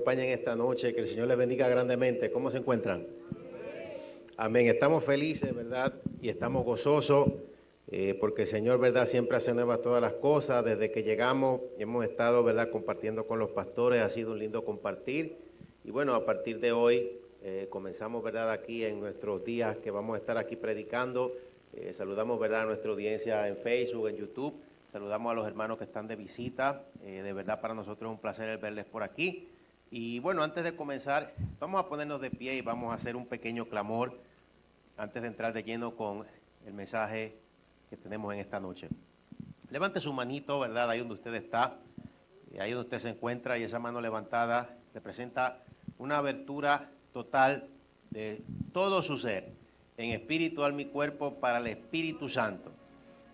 acompañan esta noche. Que el Señor les bendiga grandemente. ¿Cómo se encuentran? Amén. Estamos felices, ¿verdad? Y estamos gozosos porque el Señor, ¿verdad? Siempre hace nuevas todas las cosas. Desde que llegamos hemos estado, ¿verdad? Compartiendo con los pastores. Ha sido un lindo compartir. Y bueno, a partir de hoy comenzamos, ¿verdad? Aquí en nuestros días que vamos a estar aquí predicando. Saludamos, ¿verdad? A nuestra audiencia en Facebook, en YouTube. Saludamos a los hermanos que están de visita. De verdad para nosotros es un placer el verles por aquí. Y bueno, antes de comenzar, vamos a ponernos de pie y vamos a hacer un pequeño clamor antes de entrar de lleno con el mensaje que tenemos en esta noche. Levante su manito, ¿verdad? Ahí donde usted está, ahí donde usted se encuentra, y esa mano levantada representa una abertura total de todo su ser, en espíritu, alma y cuerpo, para el Espíritu Santo,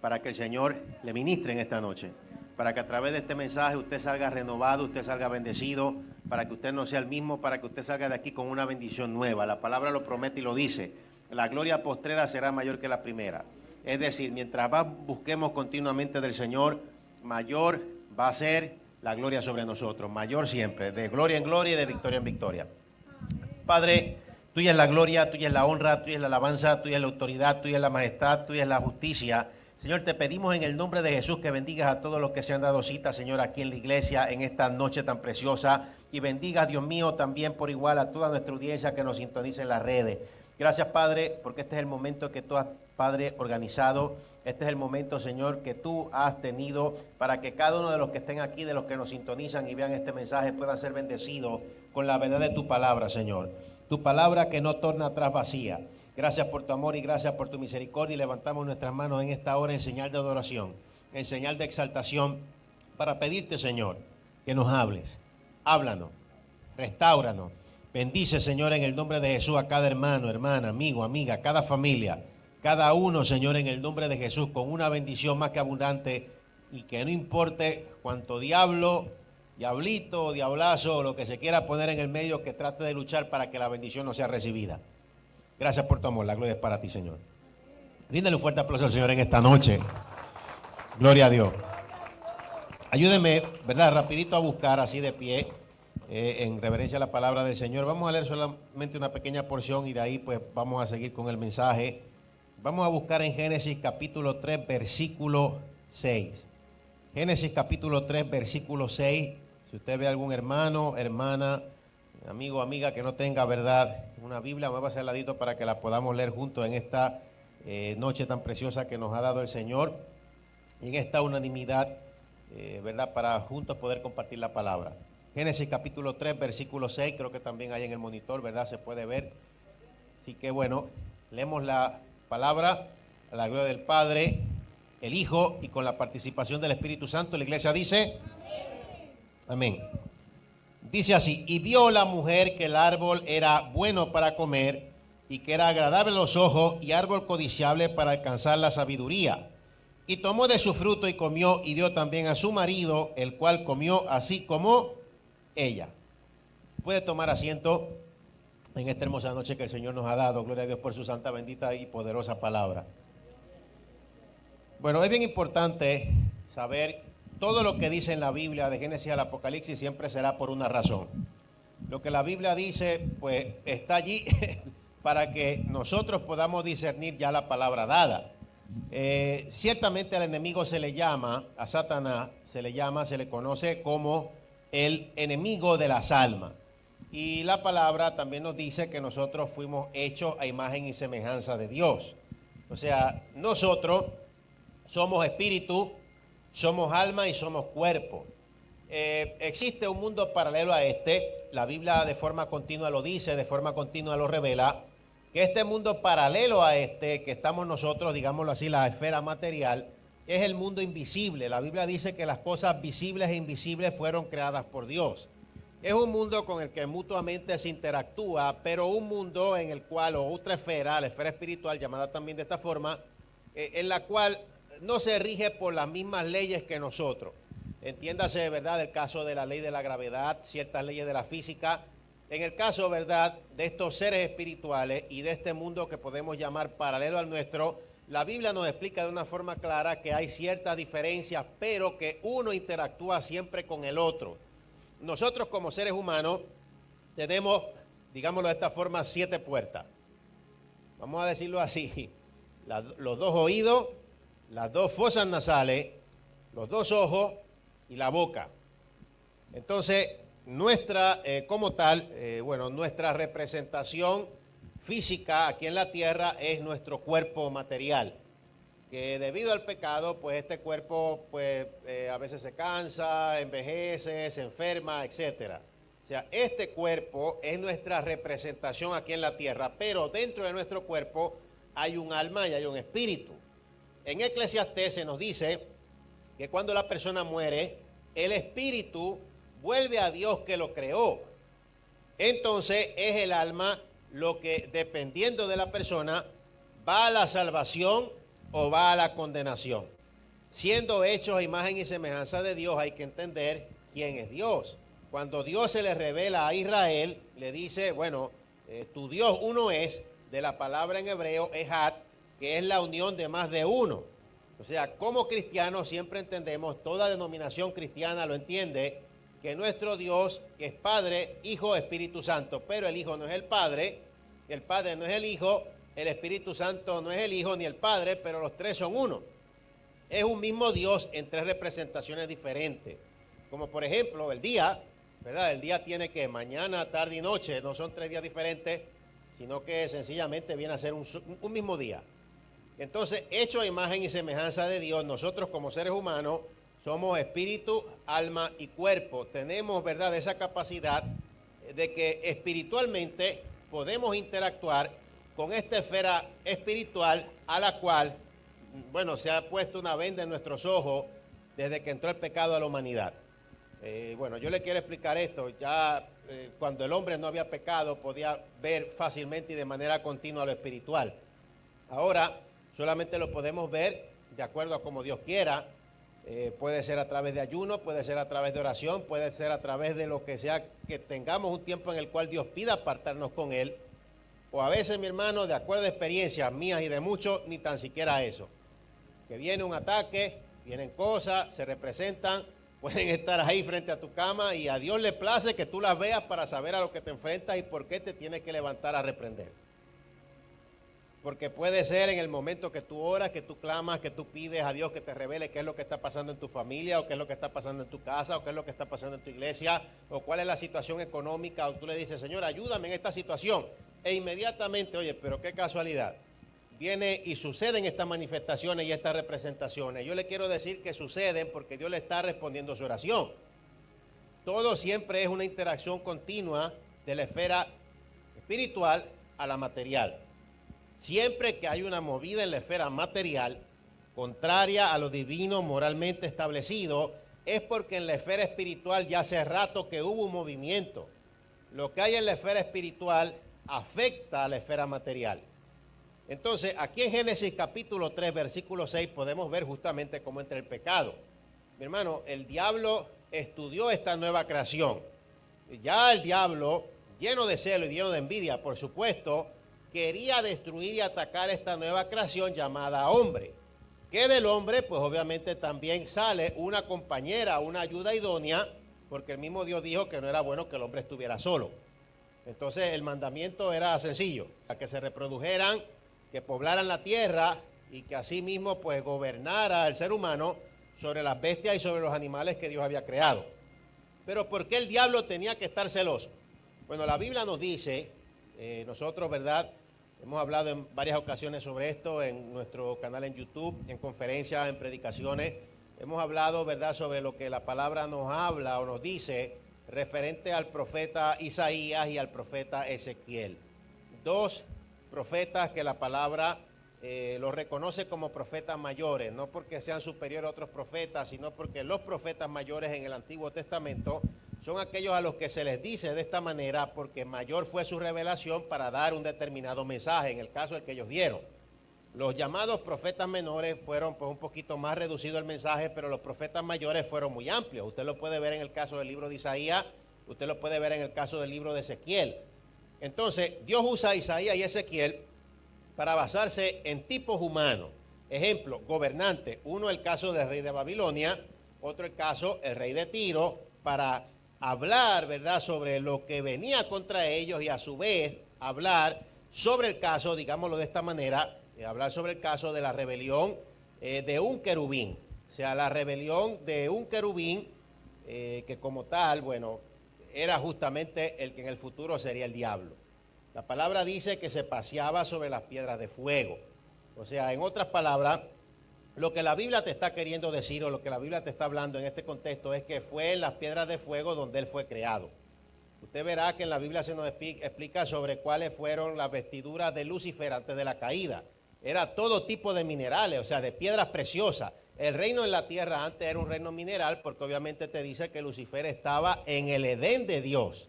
para que el Señor le ministre en esta noche, para que a través de este mensaje usted salga renovado, usted salga bendecido, para que usted no sea el mismo, para que usted salga de aquí con una bendición nueva. La palabra lo promete y lo dice: la gloria postrera será mayor que la primera. Es decir, mientras más busquemos continuamente del Señor, mayor va a ser la gloria sobre nosotros, mayor siempre, de gloria en gloria y de victoria en victoria. Padre, tuya es la gloria, tuya es la honra, tuya es la alabanza, tuya es la autoridad, tuya es la majestad, tuya es la justicia. Señor, te pedimos en el nombre de Jesús que bendigas a todos los que se han dado cita, Señor, aquí en la iglesia, en esta noche tan preciosa. Y bendiga, Dios mío, también por igual a toda nuestra audiencia que nos sintoniza en las redes. Gracias, Padre, porque este es el momento que tú has, Padre, organizado. Este es el momento, Señor, que tú has tenido para que cada uno de los que estén aquí, de los que nos sintonizan y vean este mensaje, puedan ser bendecidos con la verdad de tu palabra, Señor. Tu palabra que no torna atrás vacía. Gracias por tu amor y gracias por tu misericordia, y levantamos nuestras manos en esta hora en señal de adoración, en señal de exaltación, para pedirte, Señor, que nos hables. Háblanos, restáuranos. Bendice, Señor, en el nombre de Jesús a cada hermano, hermana, amigo, amiga, cada familia, cada uno, Señor, en el nombre de Jesús, con una bendición más que abundante, y que no importe cuánto diablo, diablito, diablazo, o lo que se quiera poner en el medio, que trate de luchar para que la bendición no sea recibida. Gracias por tu amor, la gloria es para ti, Señor. Ríndele un fuerte aplauso al Señor en esta noche. Gloria a Dios. Ayúdeme, ¿verdad? Rapidito a buscar así de pie, en reverencia a la palabra del Señor. Vamos a leer solamente una pequeña porción y de ahí pues vamos a seguir con el mensaje. Vamos a buscar en Génesis capítulo 3, versículo 6. Génesis capítulo 3, versículo 6. Si usted ve algún hermano, hermana, amigo o amiga que no tenga, ¿verdad?, una Biblia, muévase al ladito para que la podamos leer juntos en esta noche tan preciosa que nos ha dado el Señor, y en esta unanimidad, ¿verdad?, para juntos poder compartir la palabra. Génesis capítulo 3, versículo 6, creo que también hay en el monitor, ¿verdad?, se puede ver. Así que bueno, leemos la palabra a la gloria del Padre, el Hijo y con la participación del Espíritu Santo. La iglesia dice: amén. Dice así: y vio la mujer que el árbol era bueno para comer, y que era agradable a los ojos, y árbol codiciable para alcanzar la sabiduría. Y tomó de su fruto y comió, y dio también a su marido, el cual comió así como ella. Puede tomar asiento en esta hermosa noche que el Señor nos ha dado. Gloria a Dios por su santa, bendita y poderosa palabra. Bueno, es bien importante saber todo lo que dice en la Biblia, de Génesis al Apocalipsis, siempre será por una razón. Lo que la Biblia dice, pues está allí para que nosotros podamos discernir ya la palabra dada. Ciertamente al enemigo se le llama, a Satanás se le conoce como el enemigo de las almas. Y la palabra también nos dice que nosotros fuimos hechos a imagen y semejanza de Dios. O sea, nosotros somos espíritu, somos alma y somos cuerpo. Existe un mundo paralelo a este. La Biblia de forma continua lo dice, de forma continua lo revela, que este mundo paralelo a este, que estamos nosotros, digámoslo así, la esfera material, es el mundo invisible. La Biblia dice que las cosas visibles e invisibles fueron creadas por Dios. Es un mundo con el que mutuamente se interactúa, pero un mundo en el cual, o otra esfera, la esfera espiritual, llamada también de esta forma, en la cual no se rige por las mismas leyes que nosotros. Entiéndase, ¿verdad?, el caso de la ley de la gravedad, ciertas leyes de la física. En el caso, ¿verdad?, de estos seres espirituales y de este mundo que podemos llamar paralelo al nuestro, la Biblia nos explica de una forma clara que hay ciertas diferencias, pero que uno interactúa siempre con el otro. Nosotros como seres humanos tenemos, digámoslo de esta forma, 7 puertas. Vamos a decirlo así, los 2 oídos, las 2 fosas nasales, los 2 ojos y la boca. Entonces, nuestra, como tal, nuestra representación física aquí en la tierra es nuestro cuerpo material, que debido al pecado, pues este cuerpo a veces se cansa, envejece, se enferma, etcétera. O sea, este cuerpo es nuestra representación aquí en la tierra, pero dentro de nuestro cuerpo hay un alma y hay un espíritu. En Eclesiastés se nos dice que cuando la persona muere, el espíritu vuelve a Dios que lo creó. Entonces es el alma lo que, dependiendo de la persona, va a la salvación o va a la condenación. Siendo hechos a imagen y semejanza de Dios, hay que entender quién es Dios. Cuando Dios se le revela a Israel, le dice, tu Dios uno es, de la palabra en hebreo, ejad, que es la unión de más de uno. O sea, como cristianos siempre entendemos, toda denominación cristiana lo entiende, que nuestro Dios es Padre, Hijo, Espíritu Santo, pero el Hijo no es el Padre no es el Hijo, el Espíritu Santo no es el Hijo ni el Padre, pero los 3 son uno. Es un mismo Dios en 3 representaciones diferentes. Como por ejemplo el día, ¿verdad? El día tiene que mañana, tarde y noche, no son 3 días diferentes, sino que sencillamente viene a ser un mismo día. Entonces, hecho a imagen y semejanza de Dios, nosotros como seres humanos somos espíritu, alma y cuerpo. Tenemos, ¿verdad?, esa capacidad de que espiritualmente podemos interactuar con esta esfera espiritual a la cual, se ha puesto una venda en nuestros ojos desde que entró el pecado a la humanidad. Yo le quiero explicar esto. Ya cuando el hombre no había pecado, podía ver fácilmente y de manera continua lo espiritual. Ahora solamente lo podemos ver de acuerdo a como Dios quiera. Puede ser a través de ayuno, puede ser a través de oración, puede ser a través de lo que sea, que tengamos un tiempo en el cual Dios pida apartarnos con Él. O a veces, mi hermano, de acuerdo a experiencias mías y de muchos, ni tan siquiera eso. Que viene un ataque, vienen cosas, se representan, pueden estar ahí frente a tu cama y a Dios le place que tú las veas para saber a lo que te enfrentas y por qué te tienes que levantar a reprender. Porque puede ser en el momento que tú oras, que tú clamas, que tú pides a Dios que te revele qué es lo que está pasando en tu familia, o qué es lo que está pasando en tu casa, o qué es lo que está pasando en tu iglesia, o cuál es la situación económica, o tú le dices, Señor, ayúdame en esta situación. E inmediatamente, oye, pero qué casualidad, viene y suceden estas manifestaciones y estas representaciones. Yo le quiero decir que suceden porque Dios le está respondiendo su oración. Todo siempre es una interacción continua de la esfera espiritual a la material. Siempre que hay una movida en la esfera material, contraria a lo divino moralmente establecido, es porque en la esfera espiritual ya hace rato que hubo un movimiento. Lo que hay en la esfera espiritual afecta a la esfera material. Entonces, aquí en Génesis capítulo 3, versículo 6, podemos ver justamente cómo entra el pecado. Mi hermano, el diablo estudió esta nueva creación. Ya el diablo, lleno de celo y lleno de envidia, por supuesto, quería destruir y atacar esta nueva creación llamada hombre. Que del hombre, pues obviamente también sale una compañera, una ayuda idónea, porque el mismo Dios dijo que no era bueno que el hombre estuviera solo. Entonces el mandamiento era sencillo, a que se reprodujeran, que poblaran la tierra y que así mismo pues gobernara el ser humano sobre las bestias y sobre los animales que Dios había creado. Pero ¿por qué el diablo tenía que estar celoso? Bueno, la Biblia nos dice, nosotros, ¿verdad?, hemos hablado en varias ocasiones sobre esto en nuestro canal en YouTube, en conferencias, en predicaciones. Hemos hablado, ¿verdad?, sobre lo que la palabra nos habla o nos dice referente al profeta Isaías y al profeta Ezequiel. 2 profetas que la palabra los reconoce como profetas mayores, no porque sean superiores a otros profetas, sino porque los profetas mayores en el Antiguo Testamento son aquellos a los que se les dice de esta manera porque mayor fue su revelación para dar un determinado mensaje, en el caso del que ellos dieron. Los llamados profetas menores fueron pues un poquito más reducido el mensaje, pero los profetas mayores fueron muy amplios. Usted lo puede ver en el caso del libro de Isaías, usted lo puede ver en el caso del libro de Ezequiel. Entonces, Dios usa a Isaías y Ezequiel para basarse en tipos humanos. Ejemplo, gobernante. Uno el caso del rey de Babilonia, otro el caso el rey de Tiro, para hablar, ¿verdad?, sobre lo que venía contra ellos y a su vez hablar sobre el caso, digámoslo de esta manera, hablar sobre el caso de la rebelión de un querubín. O sea, la rebelión de un querubín que como tal, bueno, era justamente el que en el futuro sería el diablo. La palabra dice que se paseaba sobre las piedras de fuego. O sea, en otras palabras, lo que la Biblia te está queriendo decir o lo que la Biblia te está hablando en este contexto es que fue en las piedras de fuego donde él fue creado. Usted verá que en la Biblia se nos explica sobre cuáles fueron las vestiduras de Lucifer antes de la caída. Era todo tipo de minerales, o sea, de piedras preciosas. El reino en la tierra antes era un reino mineral porque obviamente te dice que Lucifer estaba en el Edén de Dios.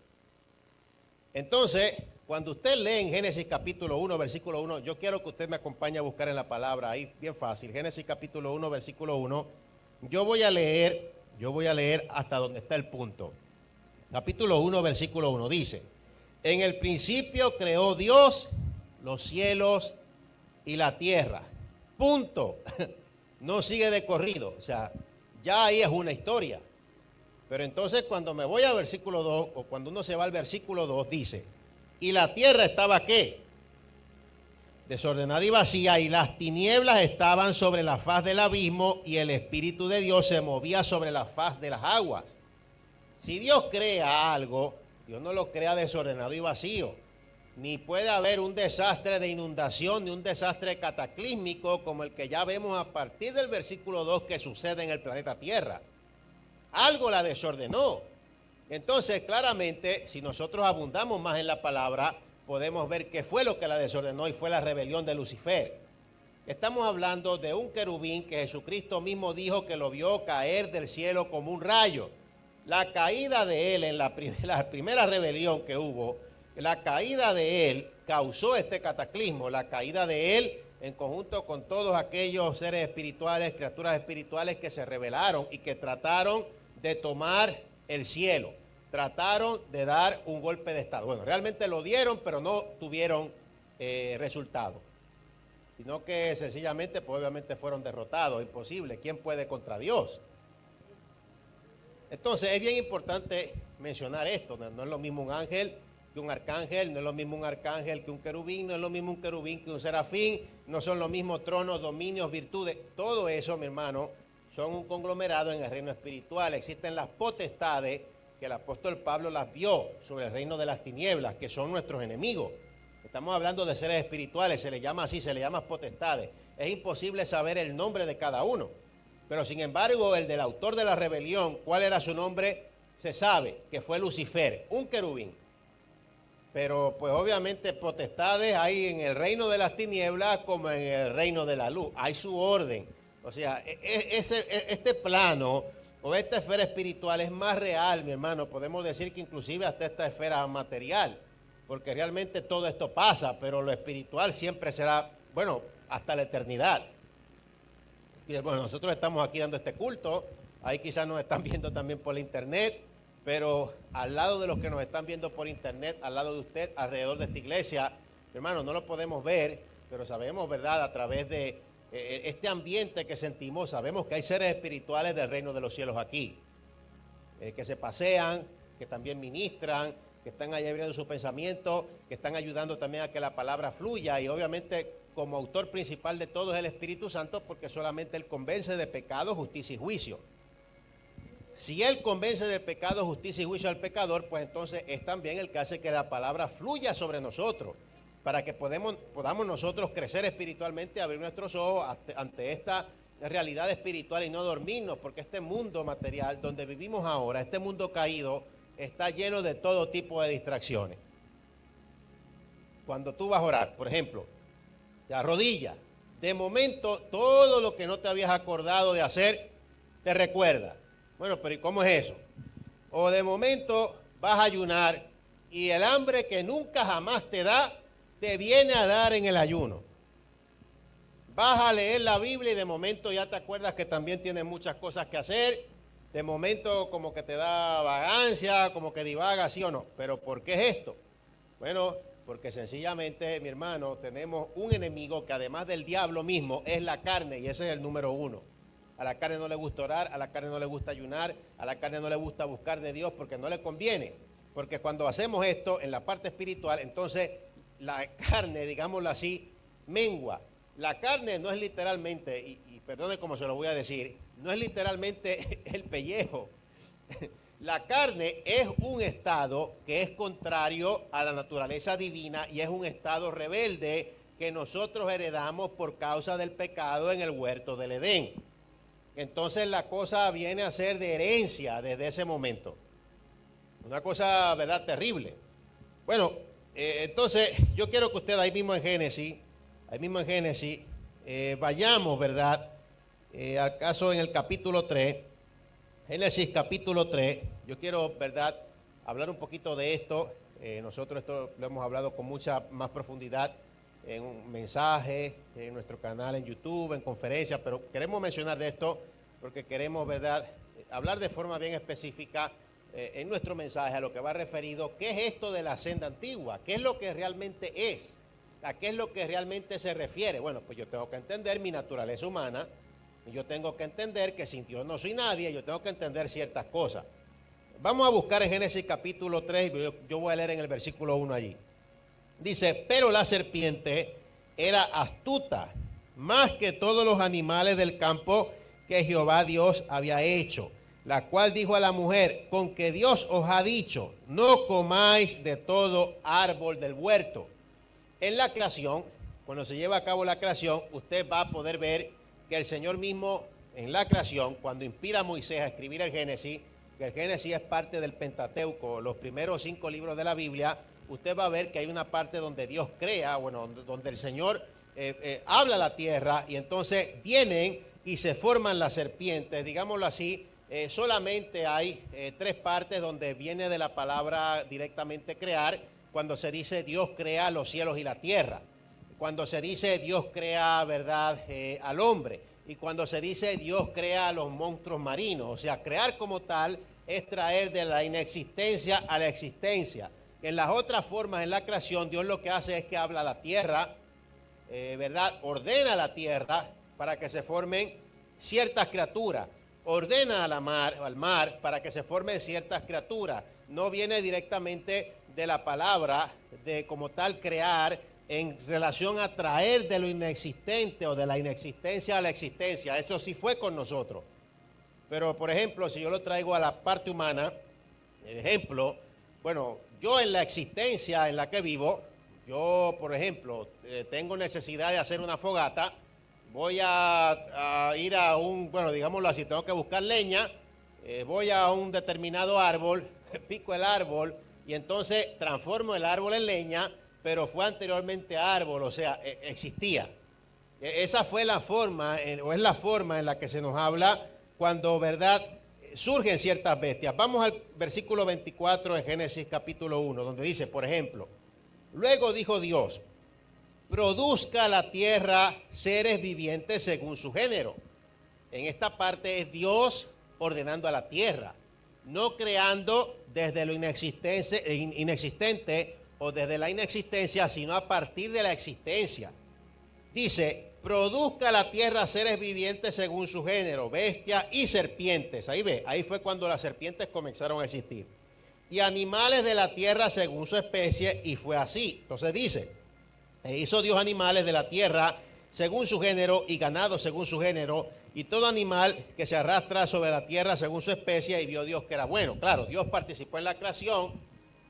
Entonces, cuando usted lee en Génesis capítulo 1, versículo 1, yo quiero que usted me acompañe a buscar en la palabra, ahí bien fácil, Génesis capítulo 1, versículo 1, yo voy a leer hasta donde está el punto. Capítulo 1, versículo 1 dice, en el principio creó Dios los cielos y la tierra. Punto. No sigue de corrido, o sea, ya ahí es una historia. Pero entonces cuando me voy al versículo 2, o cuando uno se va al versículo 2, dice, y la tierra estaba ¿qué? Desordenada y vacía, y las tinieblas estaban sobre la faz del abismo, y el Espíritu de Dios se movía sobre la faz de las aguas. Si Dios crea algo, Dios no lo crea desordenado y vacío. Ni puede haber un desastre de inundación, ni un desastre cataclísmico como el que ya vemos a partir del versículo 2 que sucede en el planeta Tierra. Algo la desordenó. Entonces, claramente, si nosotros abundamos más en la palabra, podemos ver qué fue lo que la desordenó y fue la rebelión de Lucifer. Estamos hablando de un querubín que Jesucristo mismo dijo que lo vio caer del cielo como un rayo. La caída de él en la primera rebelión que hubo, la caída de él causó este cataclismo, la caída de él en conjunto con todos aquellos seres espirituales, criaturas espirituales que se rebelaron y que trataron de tomar el cielo, trataron de dar un golpe de estado. Bueno, realmente lo dieron, pero no tuvieron resultado, sino que sencillamente, pues obviamente fueron derrotados, imposible, ¿quién puede contra Dios? Entonces es bien importante mencionar esto, no es lo mismo un ángel que un arcángel, no es lo mismo un arcángel que un querubín, no es lo mismo un querubín que un serafín, no son los mismos tronos, dominios, virtudes, todo eso, mi hermano, son un conglomerado en el reino espiritual. Existen las potestades que el apóstol Pablo las vio sobre el reino de las tinieblas, que son nuestros enemigos. Estamos hablando de seres espirituales, se les llama así, se les llama potestades. Es imposible saber el nombre de cada uno. Pero sin embargo, el del autor de la rebelión, ¿cuál era su nombre? Se sabe que fue Lucifer, un querubín. Pero pues obviamente potestades hay en el reino de las tinieblas como en el reino de la luz. Hay su orden. O sea, este plano o esta esfera espiritual es más real, mi hermano. Podemos decir que inclusive hasta esta esfera material. Porque realmente todo esto pasa, pero lo espiritual siempre será, bueno, hasta la eternidad. Y bueno, nosotros estamos aquí dando este culto, ahí quizás nos están viendo también por la internet, pero al lado de los que nos están viendo por internet, al lado de usted, alrededor de esta iglesia, hermano, no lo podemos ver, pero sabemos, ¿verdad?, a través de este ambiente que sentimos, sabemos que hay seres espirituales del reino de los cielos aquí, que se pasean, que también ministran, que están ahí abriendo su pensamiento, que están ayudando también a que la palabra fluya y obviamente como autor principal de todo es el Espíritu Santo porque solamente Él convence de pecado, justicia y juicio. Si Él convence de pecado, justicia y juicio al pecador, pues entonces es también el que hace que la palabra fluya sobre nosotros para que podamos nosotros crecer espiritualmente, abrir nuestros ojos ante esta realidad espiritual y no dormirnos, porque este mundo material donde vivimos ahora, este mundo caído, está lleno de todo tipo de distracciones. Cuando tú vas a orar, por ejemplo, de rodillas, de momento todo lo que no te habías acordado de hacer, te recuerda. Bueno, pero ¿y cómo es eso? O de momento vas a ayunar y el hambre que nunca jamás te da, te viene a dar en el ayuno. Vas a leer la Biblia y de momento ya te acuerdas que también tienes muchas cosas que hacer. De momento como que te da vagancia, como que divaga, sí o no. ¿Pero por qué es esto? Bueno, porque sencillamente, mi hermano, tenemos un enemigo que además del diablo mismo es la carne y ese es el número uno. a la carne no le gusta orar, a la carne no le gusta ayunar, a la carne no le gusta buscar de Dios porque no le conviene. Porque cuando hacemos esto en la parte espiritual, entonces la carne, digámoslo así, mengua. La carne no es literalmente, y perdone como se lo voy a decir, no es literalmente el pellejo. La carne es un estado que es contrario a la naturaleza divina y es un estado rebelde que nosotros heredamos por causa del pecado en el huerto del Edén. Entonces la cosa viene a ser de herencia desde ese momento. Una cosa, ¿verdad?, terrible. Bueno, entonces yo quiero que usted ahí mismo en Génesis, vayamos, ¿verdad?, al caso en el capítulo 3, Génesis capítulo 3, yo quiero, ¿verdad?, hablar un poquito de esto. Nosotros esto lo hemos hablado con mucha más profundidad en un mensaje, en nuestro canal en YouTube, en conferencias, pero queremos mencionar de esto porque queremos, ¿verdad?, hablar de forma bien específica en nuestro mensaje a lo que va referido, ¿qué es esto de la senda antigua? ¿Qué es lo que realmente es? ¿A qué es lo que realmente se refiere? Bueno, pues yo tengo que entender mi naturaleza humana, yo tengo que entender que sin Dios no soy nadie, yo tengo que entender ciertas cosas. Vamos a buscar en Génesis capítulo 3, yo voy a leer en el versículo 1 allí. Dice, pero la serpiente era astuta, más que todos los animales del campo que Jehová Dios había hecho, la cual dijo a la mujer, con que Dios os ha dicho, no comáis de todo árbol del huerto. En la creación, cuando se lleva a cabo la creación, usted va a poder ver que el Señor mismo en la creación, cuando inspira a Moisés a escribir el Génesis, que el Génesis es parte del Pentateuco, los primeros 5 libros de la Biblia, usted va a ver que hay una parte donde Dios crea, bueno, donde el Señor habla a la tierra y entonces vienen y se forman las serpientes, digámoslo así. Solamente hay 3 partes donde viene de la palabra directamente crear, cuando se dice Dios crea los cielos y la tierra, cuando se dice Dios crea, ¿verdad?, al hombre, y cuando se dice Dios crea a los monstruos marinos. O sea, crear como tal es traer de la inexistencia a la existencia. En las otras formas en la creación, Dios lo que hace es que habla a la tierra, ¿verdad?, ordena la tierra para que se formen ciertas criaturas, ordena al mar para que se formen ciertas criaturas. No viene directamente de la palabra de como tal crear en relación a traer de lo inexistente o de la inexistencia a la existencia. Eso sí fue con nosotros. Pero, por ejemplo, si yo lo traigo a la parte humana, ejemplo, bueno, yo en la existencia en la que vivo, yo, por ejemplo, tengo necesidad de hacer una fogata, voy a ir a un, bueno, digámoslo así, tengo que buscar leña, voy a un determinado árbol, pico el árbol y entonces transformo el árbol en leña, pero fue anteriormente árbol, o sea, existía. Esa fue la forma, o es la forma en la que se nos habla cuando, ¿verdad?, surgen ciertas bestias. Vamos al versículo 24 en Génesis capítulo 1, donde dice, por ejemplo, luego dijo Dios, produzca la tierra seres vivientes según su género. En esta parte es Dios ordenando a la tierra, no creando desde lo inexistente o desde la inexistencia, sino a partir de la existencia. Dice, produzca la tierra seres vivientes según su género, bestias y serpientes. Ahí ve, ahí fue cuando las serpientes comenzaron a existir. Y animales de la tierra según su especie, y fue así. Entonces dice, e hizo Dios animales de la tierra según su género y ganado según su género, y todo animal que se arrastra sobre la tierra según su especie, y vio Dios que era bueno. Claro, Dios participó en la creación,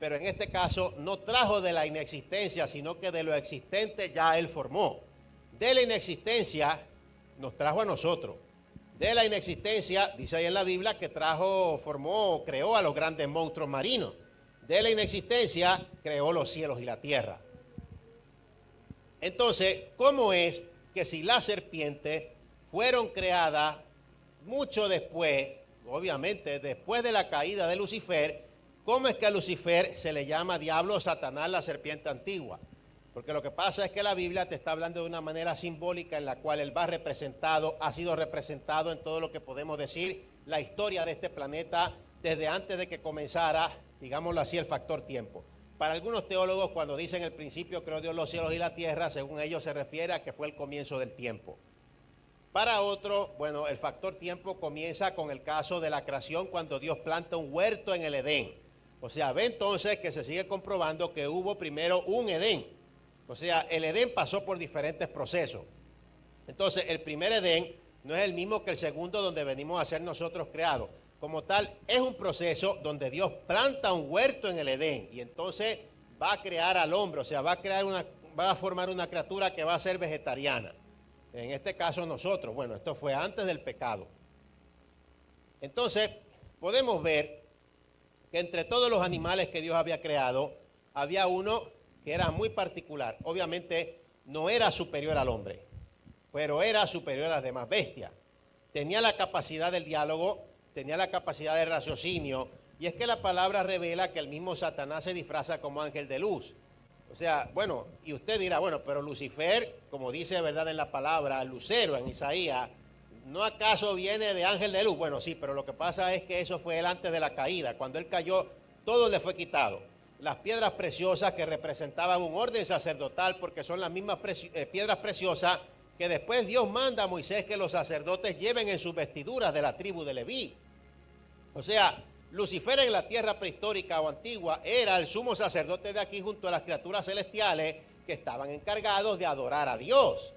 pero en este caso no trajo de la inexistencia, sino que de lo existente ya Él formó. De la inexistencia nos trajo a nosotros. De la inexistencia, dice ahí en la Biblia, que trajo, formó, creó a los grandes monstruos marinos. De la inexistencia creó los cielos y la tierra. Entonces, ¿cómo es que si las serpientes fueron creadas mucho después, obviamente después de la caída de Lucifer, cómo es que a Lucifer se le llama diablo, Satanás, la serpiente antigua? Porque lo que pasa es que la Biblia te está hablando de una manera simbólica en la cual él va representado, ha sido representado en todo lo que podemos decir, la historia de este planeta desde antes de que comenzara, digámoslo así, el factor tiempo. Para algunos teólogos, cuando dicen el principio creó Dios los cielos y la tierra, según ellos se refiere a que fue el comienzo del tiempo. Para otro, bueno, el factor tiempo comienza con el caso de la creación cuando Dios planta un huerto en el Edén. O sea, ve entonces que se sigue comprobando que hubo primero un Edén. O sea, el Edén pasó por diferentes procesos. Entonces, el primer Edén no es el mismo que el segundo donde venimos a ser nosotros creados. Como tal, es un proceso donde Dios planta un huerto en el Edén y entonces va a crear al hombre, o sea, va a formar una criatura que va a ser vegetariana. En este caso nosotros, bueno, esto fue antes del pecado. Entonces, podemos ver que entre todos los animales que Dios había creado, había uno que era muy particular. Obviamente, no era superior al hombre, pero era superior a las demás bestias. Tenía la capacidad del diálogo, tenía la capacidad de raciocinio, y es que la palabra revela que el mismo Satanás se disfraza como ángel de luz. O sea, bueno, y usted dirá, bueno, pero Lucifer, como dice verdad en la palabra, Lucero en Isaías, ¿no acaso viene de ángel de luz? Bueno, sí, pero lo que pasa es que eso fue él antes de la caída. Cuando él cayó, todo le fue quitado. Las piedras preciosas que representaban un orden sacerdotal, porque son las mismas piedras preciosas que después Dios manda a Moisés que los sacerdotes lleven en sus vestiduras de la tribu de Leví. O sea, Lucifer en la tierra prehistórica o antigua era el sumo sacerdote de aquí junto a las criaturas celestiales que estaban encargados de adorar a Dios.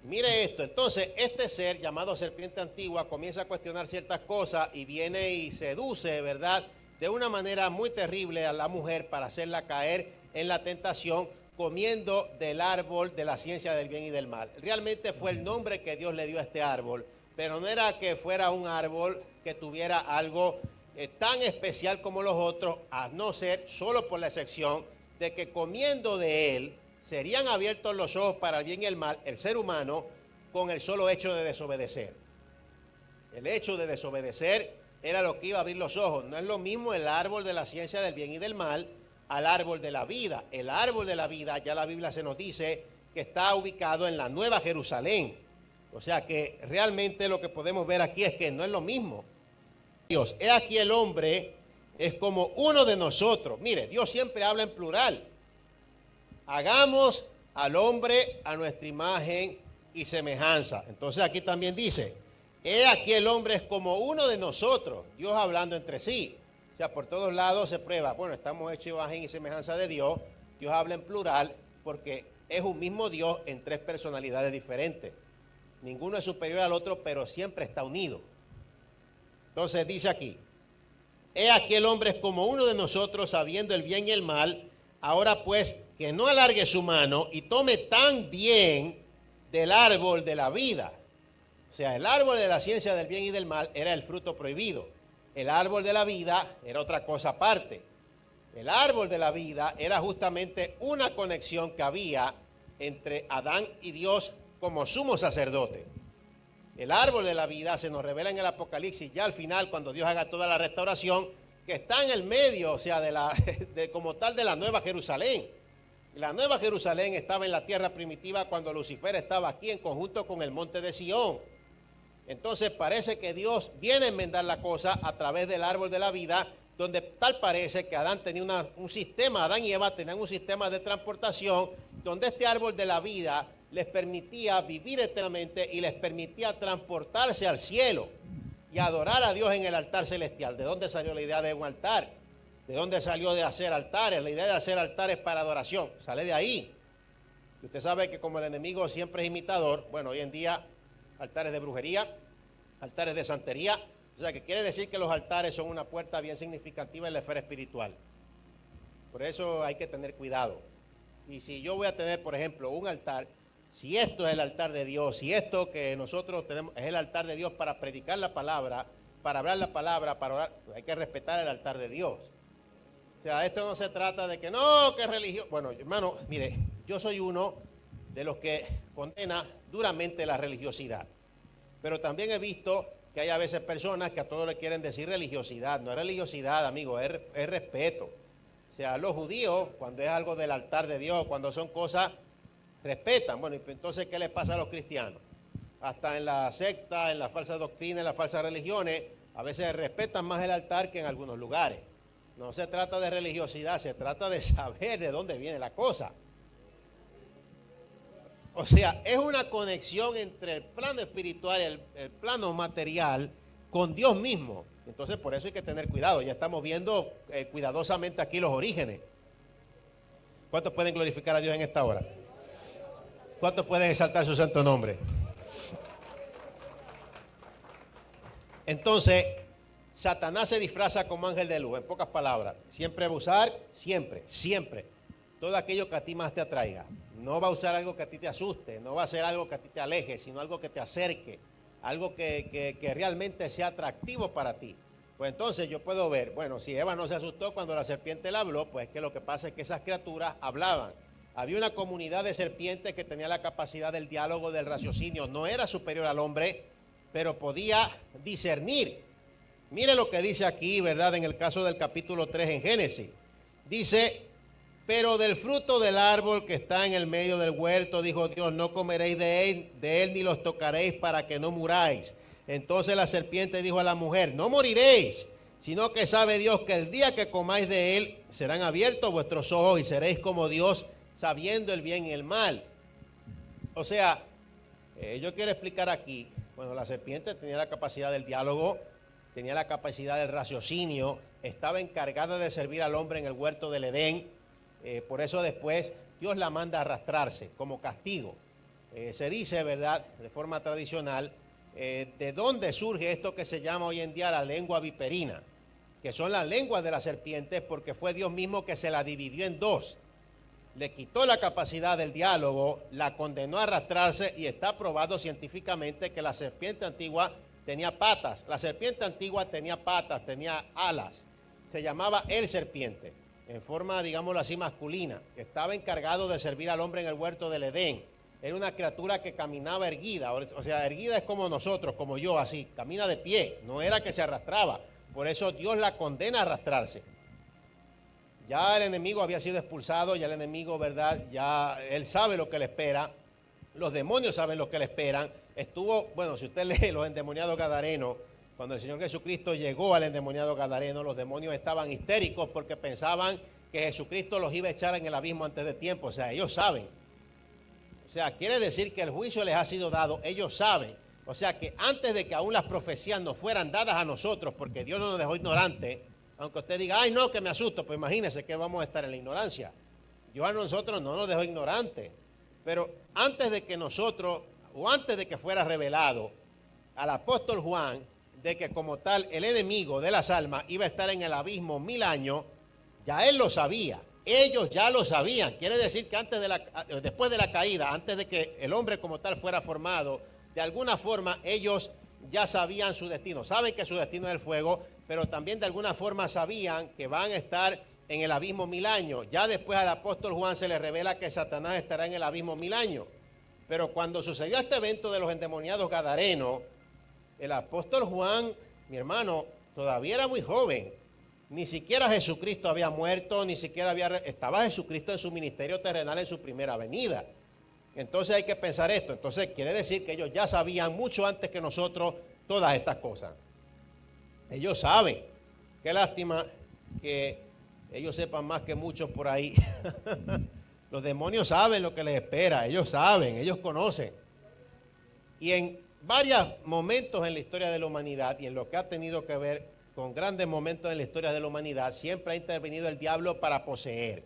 Mire esto, entonces este ser llamado serpiente antigua comienza a cuestionar ciertas cosas y viene y seduce, ¿verdad?, de una manera muy terrible a la mujer para hacerla caer en la tentación comiendo del árbol de la ciencia del bien y del mal. Realmente fue el nombre que Dios le dio a este árbol, pero no era que fuera un árbol que tuviera algo tan especial como los otros, a no ser solo por la excepción de que comiendo de él serían abiertos los ojos para el bien y el mal, el ser humano, con el solo hecho de desobedecer. El hecho de desobedecer era lo que iba a abrir los ojos. No es lo mismo el árbol de la ciencia del bien y del mal al árbol de la vida. El árbol de la vida, ya la Biblia se nos dice que está ubicado en la Nueva Jerusalén. O sea que realmente lo que podemos ver aquí es que no es lo mismo. Dios, he aquí el hombre es como uno de nosotros. Mire, Dios siempre habla en plural. Hagamos al hombre a nuestra imagen y semejanza. Entonces aquí también dice, he aquí el hombre es como uno de nosotros. Dios hablando entre sí. O sea, por todos lados se prueba, bueno, estamos hechos imagen y semejanza de Dios. Dios habla en plural porque es un mismo Dios en tres personalidades diferentes. Ninguno es superior al otro, pero siempre está unido. Entonces dice aquí, he aquí el hombre es como uno de nosotros, sabiendo el bien y el mal. Ahora pues, que no alargue su mano y tome tan bien del árbol de la vida. O sea, el árbol de la ciencia del bien y del mal era el fruto prohibido. El árbol de la vida era otra cosa aparte. El árbol de la vida era justamente una conexión que había entre Adán y Dios como sumo sacerdote. El árbol de la vida se nos revela en el Apocalipsis ya al final, cuando Dios haga toda la restauración, que está en el medio, o sea, como tal de la Nueva Jerusalén. La Nueva Jerusalén estaba en la tierra primitiva cuando Lucifer estaba aquí en conjunto con el monte de Sión. Entonces parece que Dios viene a enmendar la cosa a través del árbol de la vida, donde tal parece que Adán tenía un sistema, Adán y Eva tenían un sistema de transportación, donde este árbol de la vida les permitía vivir eternamente y les permitía transportarse al cielo y adorar a Dios en el altar celestial. ¿De dónde salió la idea de un altar? ¿De dónde salió de hacer altares? La idea de hacer altares para adoración sale de ahí. Y usted sabe que como el enemigo siempre es imitador, bueno, hoy en día altares de brujería, altares de santería, o sea que quiere decir que los altares son una puerta bien significativa en la esfera espiritual. Por eso hay que tener cuidado. Y si yo voy a tener, por ejemplo, un altar, si esto es el altar de Dios, si esto que nosotros tenemos es el altar de Dios para predicar la palabra, para hablar la palabra, para orar, hay que respetar el altar de Dios. O sea, esto no se trata de que no, que es religión. Bueno, hermano, mire, yo soy uno de los que condena duramente la religiosidad. Pero también he visto que hay a veces personas que a todos le quieren decir religiosidad. No es religiosidad, amigo, es respeto. O sea, los judíos, cuando es algo del altar de Dios, cuando son cosas, respetan. Bueno, entonces, ¿qué les pasa a los cristianos? Hasta en la secta, en la falsa doctrina, en las falsas religiones, a veces respetan más el altar que en algunos lugares. No se trata de religiosidad, se trata de saber de dónde viene la cosa. O sea, es una conexión entre el plano espiritual y el plano material con Dios mismo. Entonces, por eso hay que tener cuidado. Ya estamos viendo cuidadosamente aquí los orígenes. ¿Cuántos pueden glorificar a Dios en esta hora? ¿Cuántos pueden exaltar su santo nombre? Entonces, Satanás se disfraza como ángel de luz, en pocas palabras. Siempre va a usar, siempre, todo aquello que a ti más te atraiga. No va a usar algo que a ti te asuste, no va a hacer algo que a ti te aleje, sino algo que te acerque, algo que realmente sea atractivo para ti. Pues entonces yo puedo ver, bueno, si Eva no se asustó cuando la serpiente le habló, pues es que lo que pasa es que esas criaturas hablaban. Había una comunidad de serpientes que tenía la capacidad del diálogo, del raciocinio. No era superior al hombre, pero podía discernir. Mire lo que dice aquí, ¿verdad? En el caso del capítulo 3 en Génesis. Dice, pero del fruto del árbol que está en el medio del huerto, dijo Dios, no comeréis de él ni los tocaréis para que no muráis. Entonces la serpiente dijo a la mujer, no moriréis, sino que sabe Dios que el día que comáis de él serán abiertos vuestros ojos y seréis como Dios, sabiendo el bien y el mal. O sea, yo quiero explicar aquí, bueno, la serpiente tenía la capacidad del diálogo, tenía la capacidad del raciocinio, estaba encargada de servir al hombre en el huerto del Edén, por eso después Dios la manda a arrastrarse como castigo. Se dice, ¿verdad?, de forma tradicional, de dónde surge esto que se llama hoy en día la lengua viperina, que son las lenguas de las serpientes, porque fue Dios mismo que se la dividió en dos. Le quitó la capacidad del diálogo, la condenó a arrastrarse y está probado científicamente que la serpiente antigua tenía patas. La serpiente antigua tenía patas, tenía alas. Se llamaba el serpiente, en forma, digámoslo así, masculina. Estaba encargado de servir al hombre en el huerto del Edén. Era una criatura que caminaba erguida, o sea, erguida es como nosotros, como yo, así, camina de pie, no era que se arrastraba. Por eso Dios la condena a arrastrarse. Ya el enemigo había sido expulsado, ya el enemigo, ¿verdad? Ya él sabe lo que le espera, los demonios saben lo que le esperan. Estuvo, bueno, si usted lee los endemoniados gadarenos, cuando el Señor Jesucristo llegó al endemoniado gadareno, los demonios estaban histéricos porque pensaban que Jesucristo los iba a echar en el abismo antes de tiempo, o sea, ellos saben. O sea, quiere decir que el juicio les ha sido dado, ellos saben. O sea, que antes de que aún las profecías nos fueran dadas a nosotros, porque Dios no nos dejó ignorantes, aunque usted diga, ay no, que me asusto, pues imagínese que vamos a estar en la ignorancia. Dios a nosotros no nos dejó ignorantes. Pero antes de que nosotros, o antes de que fuera revelado al apóstol Juan, de que como tal el enemigo de las almas iba a estar en el abismo 1000 años, ya él lo sabía. Ellos ya lo sabían. Quiere decir que después de la caída, antes de que el hombre como tal fuera formado, de alguna forma ellos ya sabían su destino. Saben que su destino es el fuego, pero también de alguna forma sabían que van a estar en el abismo 1000 años. Ya después al apóstol Juan se le revela que Satanás estará en el abismo 1000 años. Pero cuando sucedió este evento de los endemoniados gadarenos, el apóstol Juan, mi hermano, todavía era muy joven. Ni siquiera Jesucristo había muerto, ni siquiera estaba Jesucristo en su ministerio terrenal en su primera venida. Entonces hay que pensar esto. Entonces quiere decir que ellos ya sabían mucho antes que nosotros todas estas cosas. Ellos saben. Qué lástima que ellos sepan más que muchos por ahí. Los demonios saben lo que les espera. Ellos saben, ellos conocen. Y en varios momentos en la historia de la humanidad y en lo que ha tenido que ver con grandes momentos en la historia de la humanidad, siempre ha intervenido el diablo para poseer.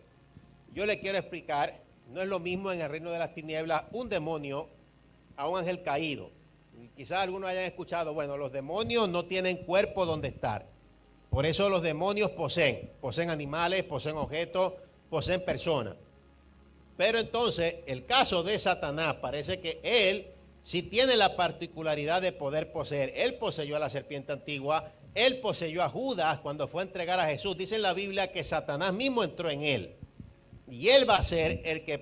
Yo le quiero explicar, no es lo mismo en el reino de las tinieblas un demonio a un ángel caído. Quizás algunos hayan escuchado, bueno, los demonios no tienen cuerpo donde estar. Por eso los demonios poseen animales, poseen objetos, poseen personas. Pero entonces, el caso de Satanás, parece que él sí tiene la particularidad de poder poseer. Él poseyó a la serpiente antigua, él poseyó a Judas cuando fue a entregar a Jesús. Dice en la Biblia que Satanás mismo entró en él. Y él va a ser el que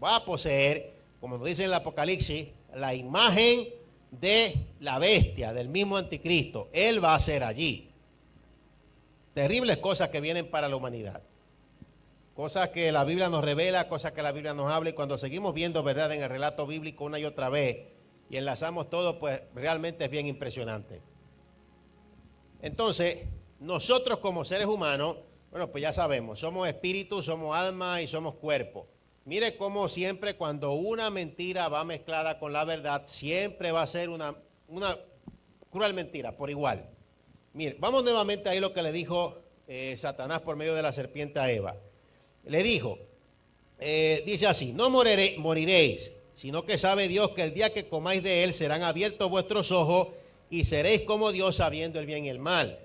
va a poseer, como nos dice en el Apocalipsis, la imagen de la bestia, del mismo anticristo. Él va a ser allí. Terribles cosas que vienen para la humanidad. Cosas que la Biblia nos revela, cosas que la Biblia nos habla. Y cuando seguimos viendo, ¿verdad?, en el relato bíblico una y otra vez, y enlazamos todo, pues realmente es bien impresionante. Entonces, nosotros como seres humanos, bueno, pues ya sabemos, somos espíritu, somos alma y somos cuerpo. Mire cómo siempre cuando una mentira va mezclada con la verdad, siempre va a ser una cruel mentira, por igual. Mire, vamos nuevamente ahí lo que le dijo Satanás por medio de la serpiente a Eva. Le dijo, dice así, no moriréis, sino que sabe Dios que el día que comáis de él serán abiertos vuestros ojos y seréis como Dios sabiendo el bien y el mal.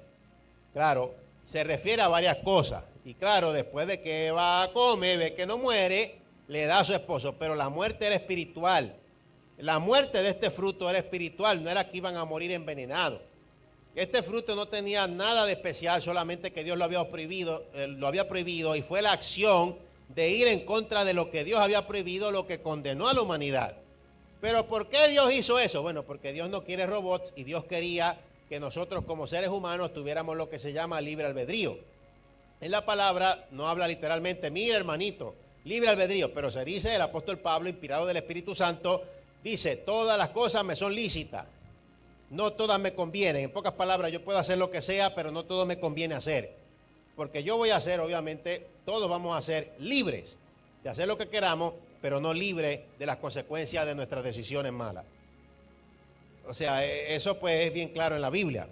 Claro, se refiere a varias cosas. Y claro, después de que Eva come, ve que no muere, le da a su esposo. Pero la muerte era espiritual. La muerte de este fruto era espiritual, no era que iban a morir envenenados. Este fruto no tenía nada de especial, solamente que Dios lo había prohibido y fue la acción de ir en contra de lo que Dios había prohibido, lo que condenó a la humanidad. Pero ¿por qué Dios hizo eso? Bueno, porque Dios no quiere robots y Dios quería que nosotros como seres humanos tuviéramos lo que se llama libre albedrío. En la palabra no habla literalmente, mira hermanito, libre albedrío, pero se dice, el apóstol Pablo, inspirado del Espíritu Santo, dice, todas las cosas me son lícitas, no todas me convienen. En pocas palabras, yo puedo hacer lo que sea, pero no todo me conviene hacer. Porque yo voy a hacer, obviamente, todos vamos a ser libres de hacer lo que queramos, pero no libres de las consecuencias de nuestras decisiones malas. O sea, eso pues es bien claro en la Biblia.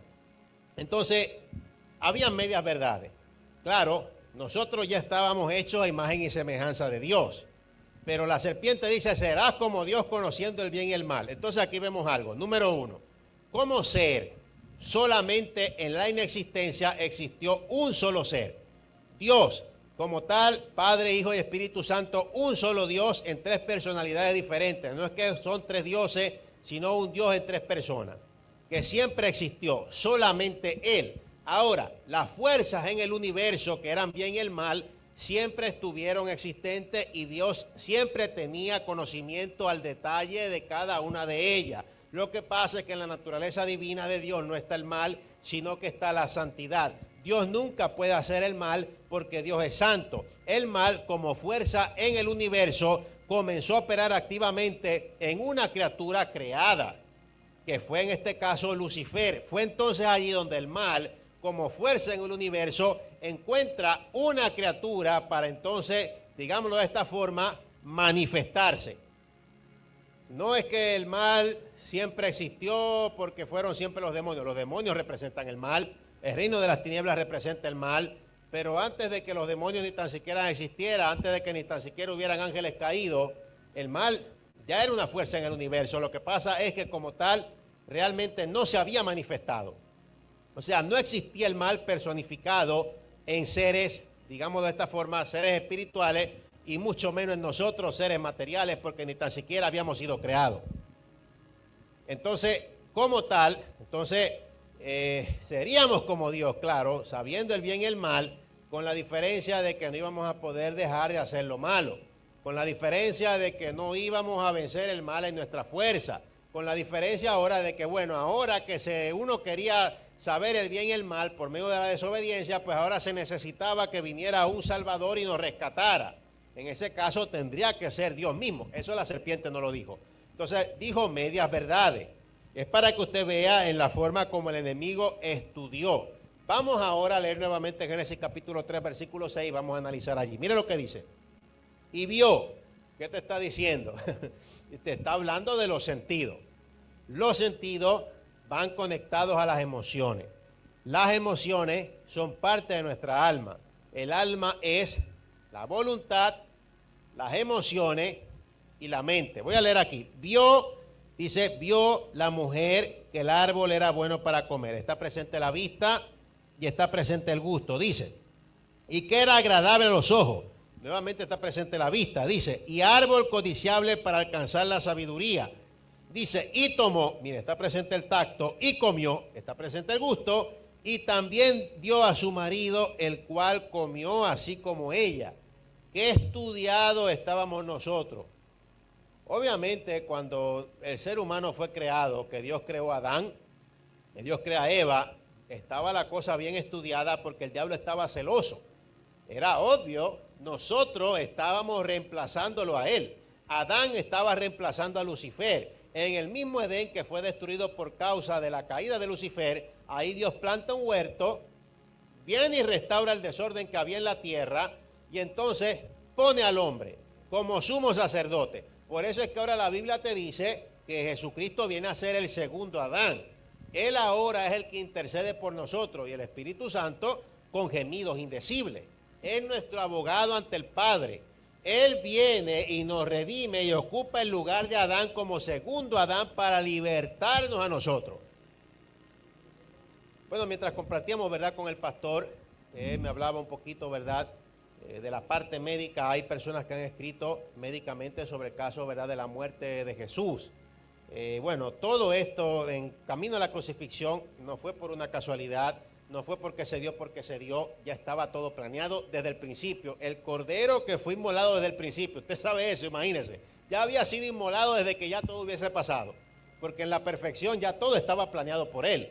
Entonces, había medias verdades. Claro, nosotros ya estábamos hechos a imagen y semejanza de Dios. Pero la serpiente dice, serás como Dios conociendo el bien y el mal. Entonces aquí vemos algo. Número 1, ¿cómo ser? Solamente en la inexistencia existió un solo ser. Dios, como tal, Padre, Hijo y Espíritu Santo, un solo Dios en 3 personalidades diferentes. No es que son 3 dioses, sino un Dios en 3 personas, que siempre existió, solamente Él. Ahora, las fuerzas en el universo, que eran bien y el mal, siempre estuvieron existentes y Dios siempre tenía conocimiento al detalle de cada una de ellas. Lo que pasa es que en la naturaleza divina de Dios no está el mal, sino que está la santidad. Dios nunca puede hacer el mal porque Dios es santo. El mal, como fuerza en el universo, comenzó a operar activamente en una criatura creada, que fue en este caso Lucifer. Fue entonces allí donde el mal, como fuerza en el universo, encuentra una criatura para entonces, digámoslo de esta forma, manifestarse. No es que el mal siempre existió porque fueron siempre los demonios. Los demonios representan el mal, el reino de las tinieblas representa el mal, pero antes de que los demonios ni tan siquiera existieran, antes de que ni tan siquiera hubieran ángeles caídos, el mal ya era una fuerza en el universo. Lo que pasa es que como tal realmente no se había manifestado. O sea, no existía el mal personificado en seres, digamos de esta forma, seres espirituales, y mucho menos en nosotros, seres materiales, porque ni tan siquiera habíamos sido creados. Entonces, como tal, seríamos como Dios, claro, sabiendo el bien y el mal, con la diferencia de que no íbamos a poder dejar de hacer lo malo, con la diferencia de que no íbamos a vencer el mal en nuestra fuerza, con la diferencia ahora de que, bueno, ahora que uno quería saber el bien y el mal por medio de la desobediencia, pues ahora se necesitaba que viniera un Salvador y nos rescatara. En ese caso tendría que ser Dios mismo. Eso la serpiente no lo dijo. Entonces dijo medias verdades. Es para que usted vea en la forma como el enemigo estudió. Vamos ahora a leer nuevamente Génesis capítulo 3, versículo 6. Vamos a analizar allí. Mire lo que dice. Y vio. ¿Qué te está diciendo? Te está hablando de los sentidos. Los sentidos van conectados a las emociones. Las emociones son parte de nuestra alma. El alma es la voluntad, las emociones y la mente. Voy a leer aquí. Vio la mujer que el árbol era bueno para comer. Está presente la vista y está presente el gusto. Dice, y que era agradable a los ojos. Nuevamente está presente la vista. Dice, y árbol codiciable para alcanzar la sabiduría. Dice, y tomó, mire, está presente el tacto, y comió, está presente el gusto, y también dio a su marido, el cual comió así como ella. ¿Qué estudiado estábamos nosotros? Obviamente, cuando el ser humano fue creado, que Dios creó a Adán, que Dios crea a Eva, estaba la cosa bien estudiada porque el diablo estaba celoso. Era obvio, nosotros estábamos reemplazándolo a él. Adán estaba reemplazando a Lucifer. En el mismo Edén que fue destruido por causa de la caída de Lucifer, ahí Dios planta un huerto, viene y restaura el desorden que había en la tierra y entonces pone al hombre. como sumo sacerdote. Por eso es que ahora la Biblia te dice que Jesucristo viene a ser el segundo Adán. Él ahora es el que intercede por nosotros y el Espíritu Santo con gemidos indecibles. Es nuestro abogado ante el Padre. Él viene y nos redime y ocupa el lugar de Adán como segundo Adán para libertarnos a nosotros. Bueno, mientras compartíamos, ¿verdad?, con el pastor, me hablaba un poquito, ¿verdad?, de la parte médica. Hay personas que han escrito médicamente sobre el caso, ¿verdad?, de la muerte de Jesús. Bueno, todo esto en camino a la crucifixión no fue por una casualidad, no fue porque se dio, ya estaba todo planeado desde el principio. El cordero que fue inmolado desde el principio, usted sabe eso, imagínese, ya había sido inmolado desde que ya todo hubiese pasado, porque en la perfección ya todo estaba planeado por él.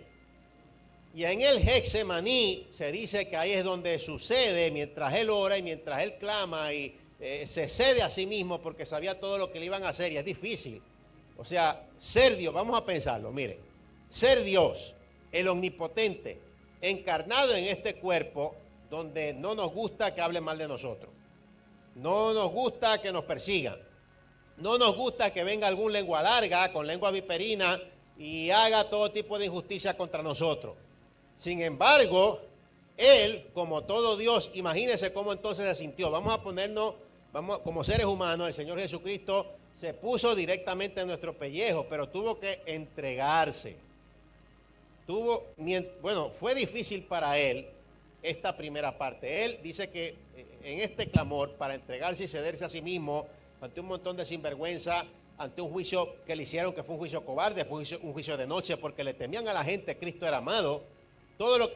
Y en el Getsemaní se dice que ahí es donde sucede, mientras él ora y mientras él clama y se cede a sí mismo porque sabía todo lo que le iban a hacer y es difícil. O sea, ser Dios, vamos a pensarlo, mire, ser Dios, el omnipotente, encarnado en este cuerpo donde no nos gusta que hablen mal de nosotros, no nos gusta que nos persigan, no nos gusta que venga algún lengua larga con lengua viperina y haga todo tipo de injusticia contra nosotros. Sin embargo, él, como todo Dios, imagínese cómo entonces se sintió. Vamos a ponernos, como seres humanos, el Señor Jesucristo se puso directamente en nuestro pellejo, pero tuvo que entregarse. Fue difícil para él esta primera parte. Él dice que en este clamor para entregarse y cederse a sí mismo ante un montón de sinvergüenza, ante un juicio que le hicieron que fue un juicio cobarde, fue un juicio de noche porque le temían a la gente, Cristo era amado.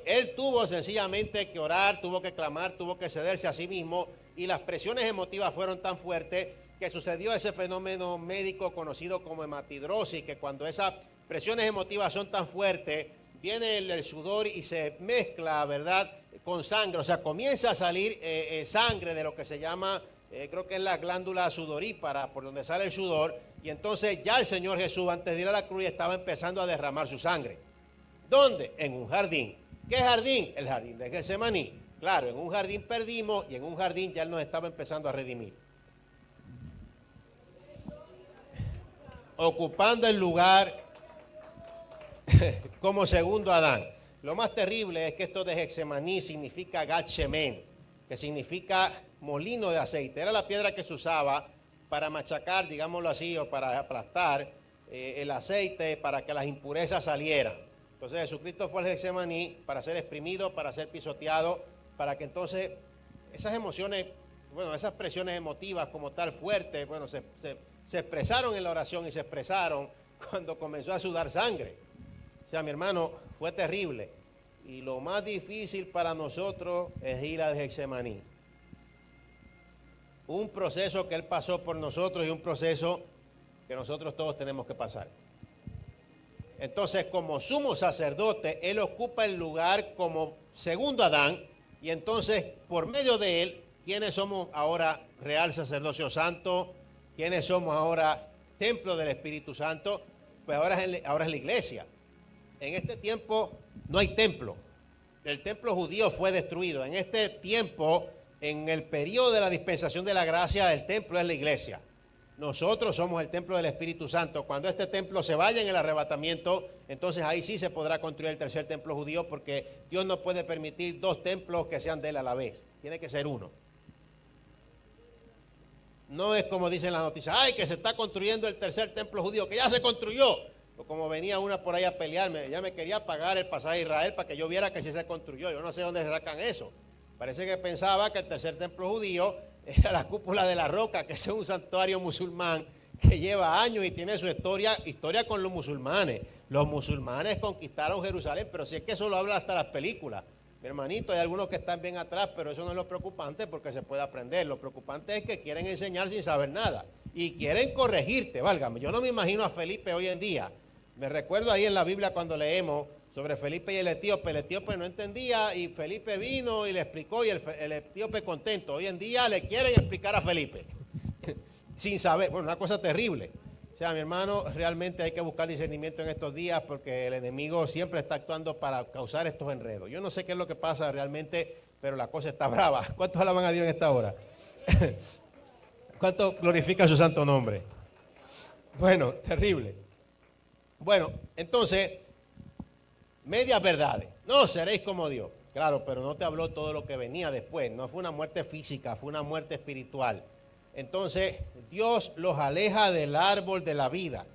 Él tuvo sencillamente que orar, tuvo que clamar, tuvo que cederse a sí mismo y las presiones emotivas fueron tan fuertes que sucedió ese fenómeno médico conocido como hematidrosis, que cuando esas presiones emotivas son tan fuertes, viene el sudor y se mezcla, ¿verdad?, con sangre, o sea, comienza a salir sangre de lo que se llama, creo que es la glándula sudorípara, por donde sale el sudor, y entonces ya el Señor Jesús, antes de ir a la cruz, estaba empezando a derramar su sangre. ¿Dónde? En un jardín. ¿Qué jardín? El jardín de Getsemaní. Claro, en un jardín perdimos y en un jardín ya Él nos estaba empezando a redimir. Ocupando el lugar como segundo Adán. Lo más terrible es que esto de Getsemaní significa Gat Shemen, que significa molino de aceite. Era la piedra que se usaba para machacar, digámoslo así, o para aplastar el aceite para que las impurezas salieran. Entonces Jesucristo fue al Getsemaní para ser exprimido, para ser pisoteado, para que entonces esas emociones, esas presiones emotivas como tal fuertes, se expresaron en la oración y se expresaron cuando comenzó a sudar sangre. O sea, mi hermano, fue terrible. Y lo más difícil para nosotros es ir al Getsemaní. Un proceso que Él pasó por nosotros y un proceso que nosotros todos tenemos que pasar. Entonces, como sumo sacerdote, Él ocupa el lugar como segundo Adán, y entonces, por medio de Él, ¿quiénes somos ahora real sacerdocio santo? ¿Quiénes somos ahora templo del Espíritu Santo? Pues ahora es la iglesia. En este tiempo no hay templo. El templo judío fue destruido. En este tiempo, en el periodo de la dispensación de la gracia, el templo es la iglesia. Nosotros somos el templo del Espíritu Santo. Cuando este templo se vaya en el arrebatamiento, entonces ahí sí se podrá construir el tercer templo judío, porque Dios no puede permitir dos templos que sean de Él a la vez. Tiene que ser uno. No es como dicen las noticias, ¡ay, que se está construyendo el tercer templo judío, que ya se construyó! O como venía una por ahí a pelearme, ya me quería pagar el pasaje a Israel para que yo viera que sí se construyó. Yo no sé dónde se sacan eso. Parece que pensaba que el tercer templo judío era la cúpula de la roca, que es un santuario musulmán que lleva años y tiene su historia con los musulmanes. Los musulmanes conquistaron Jerusalén, pero si es que eso lo habla hasta las películas. Mi hermanito, hay algunos que están bien atrás, pero eso no es lo preocupante porque se puede aprender. Lo preocupante es que quieren enseñar sin saber nada y quieren corregirte, válgame. Yo no me imagino a Felipe hoy en día. Me recuerdo ahí en la Biblia cuando leemos sobre Felipe y el etíope no entendía y Felipe vino y le explicó y el etíope contento. Hoy en día le quieren explicar a Felipe sin saber, una cosa terrible. O sea, mi hermano, realmente hay que buscar discernimiento en estos días porque el enemigo siempre está actuando para causar estos enredos. Yo no sé qué es lo que pasa realmente, pero la cosa está brava. ¿Cuántos alaban a Dios en esta hora? ¿Cuánto glorifica su santo nombre? Bueno, terrible. Bueno, entonces, medias verdades. No, seréis como Dios. Claro, pero no te habló todo lo que venía después. No fue una muerte física, fue una muerte espiritual. Entonces, Dios los aleja del árbol de la vida.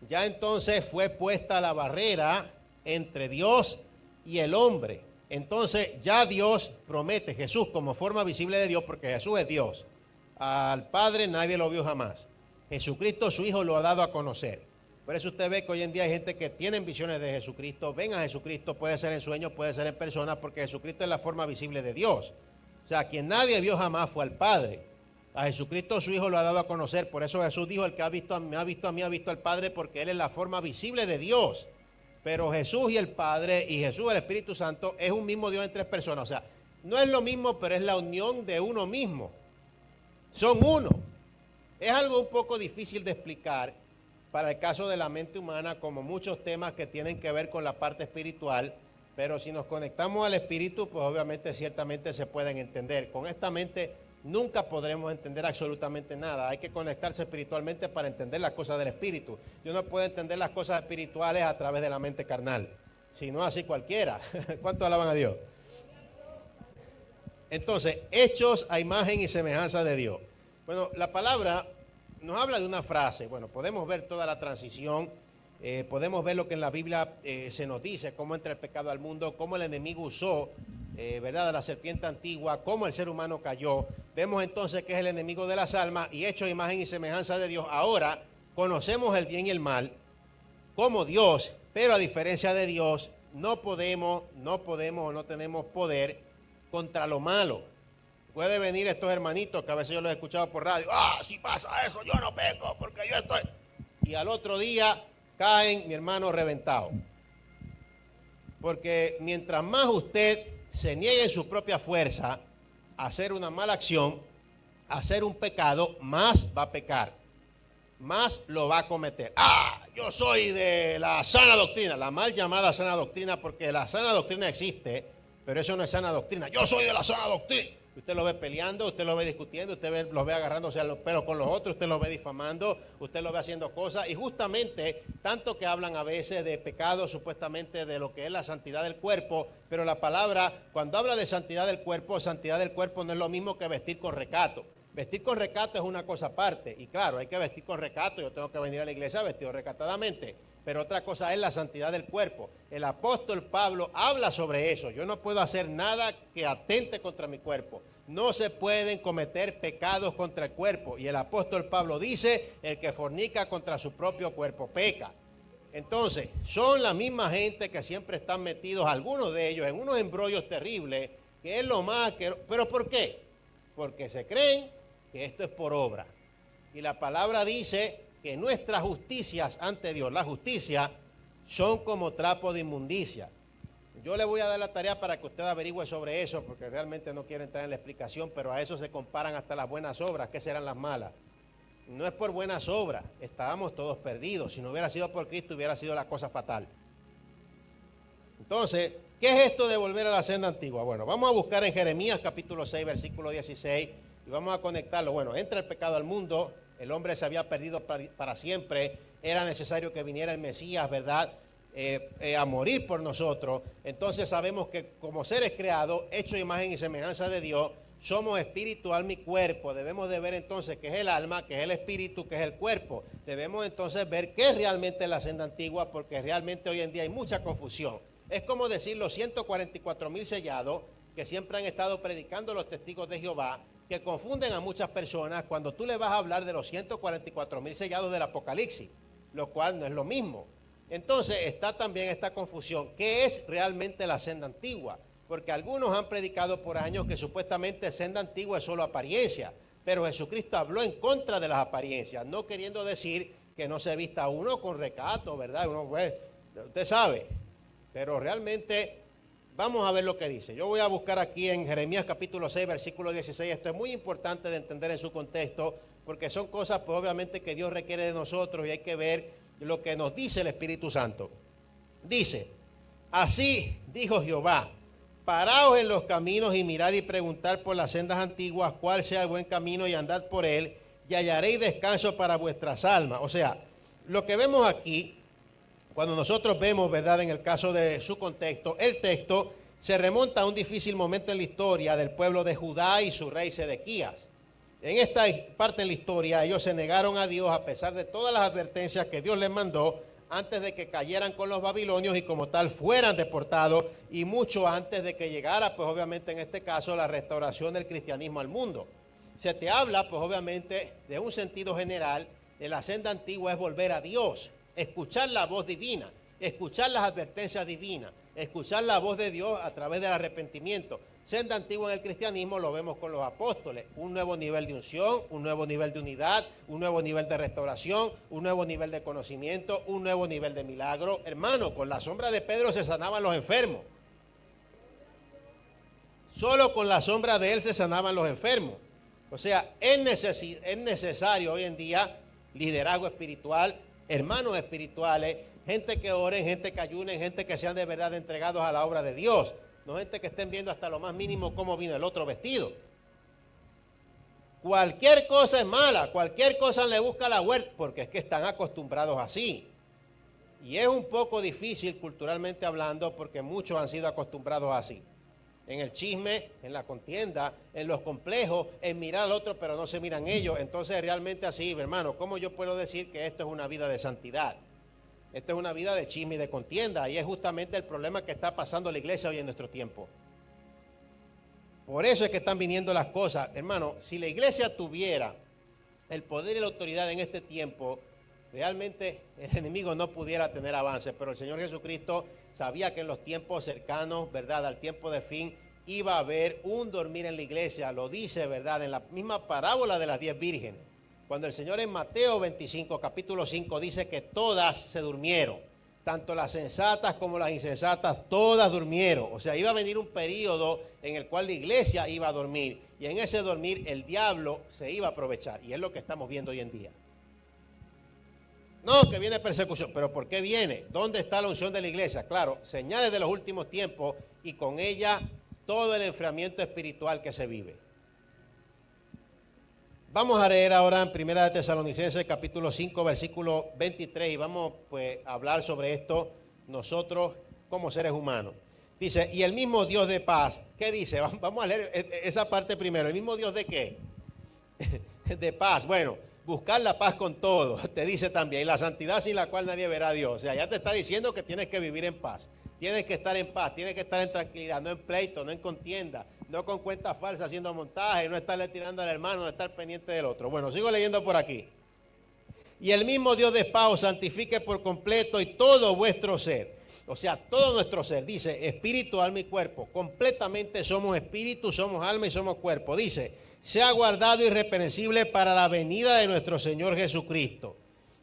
Ya entonces fue puesta la barrera entre Dios y el hombre. Entonces, ya Dios promete, Jesús como forma visible de Dios, porque Jesús es Dios. Al Padre nadie lo vio jamás. Jesucristo, su Hijo, lo ha dado a conocer. Por eso usted ve que hoy en día hay gente que tiene visiones de Jesucristo, ven a Jesucristo, puede ser en sueños, puede ser en persona, porque Jesucristo es la forma visible de Dios. O sea, quien nadie vio jamás fue al Padre. A Jesucristo su Hijo lo ha dado a conocer. Por eso Jesús dijo, el que me ha visto a mí, ha visto al Padre, porque Él es la forma visible de Dios. Pero Jesús y el Padre, y Jesús el Espíritu Santo, es un mismo Dios en tres personas. O sea, no es lo mismo, pero es la unión de uno mismo. Son uno. Es algo un poco difícil de explicar para el caso de la mente humana, como muchos temas que tienen que ver con la parte espiritual, pero si nos conectamos al espíritu, pues obviamente, ciertamente se pueden entender. Con esta mente nunca podremos entender absolutamente nada. Hay que conectarse espiritualmente para entender las cosas del espíritu. Yo no puedo entender las cosas espirituales a través de la mente carnal, si no así cualquiera. ¿Cuántos alaban a Dios? Entonces, hechos a imagen y semejanza de Dios. Bueno, la palabra nos habla de una frase. Bueno, podemos ver toda la transición, podemos ver lo que en la Biblia se nos dice, cómo entra el pecado al mundo, cómo el enemigo usó, ¿verdad?, de la serpiente antigua, cómo el ser humano cayó. Vemos entonces que es el enemigo de las almas y hecho a imagen y semejanza de Dios. Ahora conocemos el bien y el mal como Dios, pero a diferencia de Dios, no podemos o no tenemos poder contra lo malo. Puede venir estos hermanitos que a veces yo los he escuchado por radio. Si pasa eso, yo no peco porque yo estoy. Y al otro día caen, mi hermano, reventado. Porque mientras más usted se niegue en su propia fuerza a hacer una mala acción, a hacer un pecado, más va a pecar. Más lo va a cometer. Yo soy de la sana doctrina, la mal llamada sana doctrina, porque la sana doctrina existe, pero eso no es sana doctrina. Yo soy de la sana doctrina. Usted lo ve peleando, usted lo ve discutiendo, usted los ve agarrándose a los pelos con los otros, usted lo ve difamando, usted lo ve haciendo cosas. Y justamente, tanto que hablan a veces de pecado, supuestamente de lo que es la santidad del cuerpo, pero la palabra, cuando habla de santidad del cuerpo no es lo mismo que vestir con recato. Vestir con recato es una cosa aparte. Y claro, hay que vestir con recato, yo tengo que venir a la iglesia vestido recatadamente. Pero otra cosa es la santidad del cuerpo. El apóstol Pablo habla sobre eso. Yo no puedo hacer nada que atente contra mi cuerpo. No se pueden cometer pecados contra el cuerpo. Y el apóstol Pablo dice, el que fornica contra su propio cuerpo peca. Entonces, son la misma gente que siempre están metidos, algunos de ellos, en unos embrollos terribles, que es lo más que... ¿Pero por qué? Porque se creen que esto es por obra. Y la palabra dice que nuestras justicias ante Dios, la justicia, son como trapo de inmundicia. Yo le voy a dar la tarea para que usted averigüe sobre eso, porque realmente no quiero entrar en la explicación, pero a eso se comparan hasta las buenas obras. ¿Qué serán las malas? No es por buenas obras, estábamos todos perdidos. Si no hubiera sido por Cristo, hubiera sido la cosa fatal. Entonces, ¿qué es esto de volver a la senda antigua? Bueno, vamos a buscar en Jeremías capítulo 6, versículo 16, y vamos a conectarlo. Bueno, entra el pecado al mundo, el hombre se había perdido para siempre, era necesario que viniera el Mesías, ¿verdad?, a morir por nosotros. Entonces sabemos que como seres creados, hechos a imagen y semejanza de Dios, somos espíritu, alma y cuerpo. Debemos de ver entonces qué es el alma, qué es el espíritu, qué es el cuerpo. Debemos entonces ver qué es realmente la senda antigua, porque realmente hoy en día hay mucha confusión. Es como decir los 144,000 sellados que siempre han estado predicando los testigos de Jehová, que confunden a muchas personas cuando tú le vas a hablar de los 144,000 sellados del Apocalipsis, lo cual no es lo mismo. Entonces está también esta confusión. ¿Qué es realmente la senda antigua? Porque algunos han predicado por años que supuestamente senda antigua es solo apariencia, pero Jesucristo habló en contra de las apariencias, no queriendo decir que no se vista uno con recato, ¿verdad? Uno, pues, usted sabe, pero realmente vamos a ver lo que dice. Yo voy a buscar aquí en Jeremías capítulo 6, versículo 16. Esto es muy importante de entender en su contexto, porque son cosas, pues, obviamente que Dios requiere de nosotros y hay que ver lo que nos dice el Espíritu Santo. Dice, así dijo Jehová, paraos en los caminos y mirad y preguntad por las sendas antiguas cuál sea el buen camino y andad por él, y hallaréis descanso para vuestras almas. O sea, lo que vemos aquí, cuando nosotros vemos, ¿verdad?, en el caso de su contexto, el texto se remonta a un difícil momento en la historia del pueblo de Judá y su rey Sedequías. En esta parte en la historia, ellos se negaron a Dios a pesar de todas las advertencias que Dios les mandó antes de que cayeran con los babilonios y como tal fueran deportados, y mucho antes de que llegara, pues obviamente en este caso, la restauración del cristianismo al mundo. Se te habla, pues obviamente, de un sentido general, de la senda antigua es volver a Dios, escuchar la voz divina, escuchar las advertencias divinas, escuchar la voz de Dios a través del arrepentimiento. Senda antigua en el cristianismo lo vemos con los apóstoles, un nuevo nivel de unción, un nuevo nivel de unidad, un nuevo nivel de restauración, un nuevo nivel de conocimiento, un nuevo nivel de milagro. Hermano, con la sombra de Pedro se sanaban los enfermos. Solo con la sombra de él se sanaban los enfermos. O sea, es necesario hoy en día liderazgo espiritual, hermanos espirituales, gente que oren, gente que ayunen, gente que sean de verdad entregados a la obra de Dios. No gente que estén viendo hasta lo más mínimo cómo vino el otro vestido. Cualquier cosa es mala, cualquier cosa le busca la vuelta, porque es que están acostumbrados así. Y es un poco difícil culturalmente hablando, porque muchos han sido acostumbrados así. En el chisme, en la contienda, en los complejos, en mirar al otro, pero no se miran ellos. Entonces realmente así, hermano, ¿cómo yo puedo decir que esto es una vida de santidad? Esto es una vida de chisme y de contienda, y es justamente el problema que está pasando la iglesia hoy en nuestro tiempo. Por eso es que están viniendo las cosas. Hermano, si la iglesia tuviera el poder y la autoridad en este tiempo, realmente el enemigo no pudiera tener avance, pero el Señor Jesucristo sabía que en los tiempos cercanos, ¿verdad?, al tiempo de fin, iba a haber un dormir en la iglesia. Lo dice, ¿verdad?, en la misma parábola de las 10 vírgenes. Cuando el Señor en Mateo 25, capítulo 5, dice que todas se durmieron, tanto las sensatas como las insensatas, todas durmieron. O sea, iba a venir un periodo en el cual la iglesia iba a dormir, y en ese dormir el diablo se iba a aprovechar, y es lo que estamos viendo hoy en día. No, que viene persecución, pero ¿por qué viene? ¿Dónde está la unción de la iglesia? Claro, señales de los últimos tiempos, y con ella todo el enfriamiento espiritual que se vive. Vamos a leer ahora en Primera de Tesalonicenses, capítulo 5, versículo 23, y vamos pues a hablar sobre esto nosotros como seres humanos. Dice, y el mismo Dios de paz, ¿qué dice? Vamos a leer esa parte primero. ¿El mismo Dios de qué? De paz. Bueno, buscar la paz con todo, te dice también, y la santidad sin la cual nadie verá a Dios. O sea, ya te está diciendo que tienes que vivir en paz. Tienes que estar en paz, tienes que estar en tranquilidad, no en pleito, no en contienda, no con cuentas falsas haciendo montaje, no estarle tirando al hermano, no estar pendiente del otro. Bueno, sigo leyendo por aquí. Y el mismo Dios de paz os santifique por completo y todo vuestro ser. O sea, todo nuestro ser, dice, espíritu, alma y cuerpo. Completamente somos espíritu, somos alma y somos cuerpo. Dice, sea guardado irreprensible para la venida de nuestro Señor Jesucristo.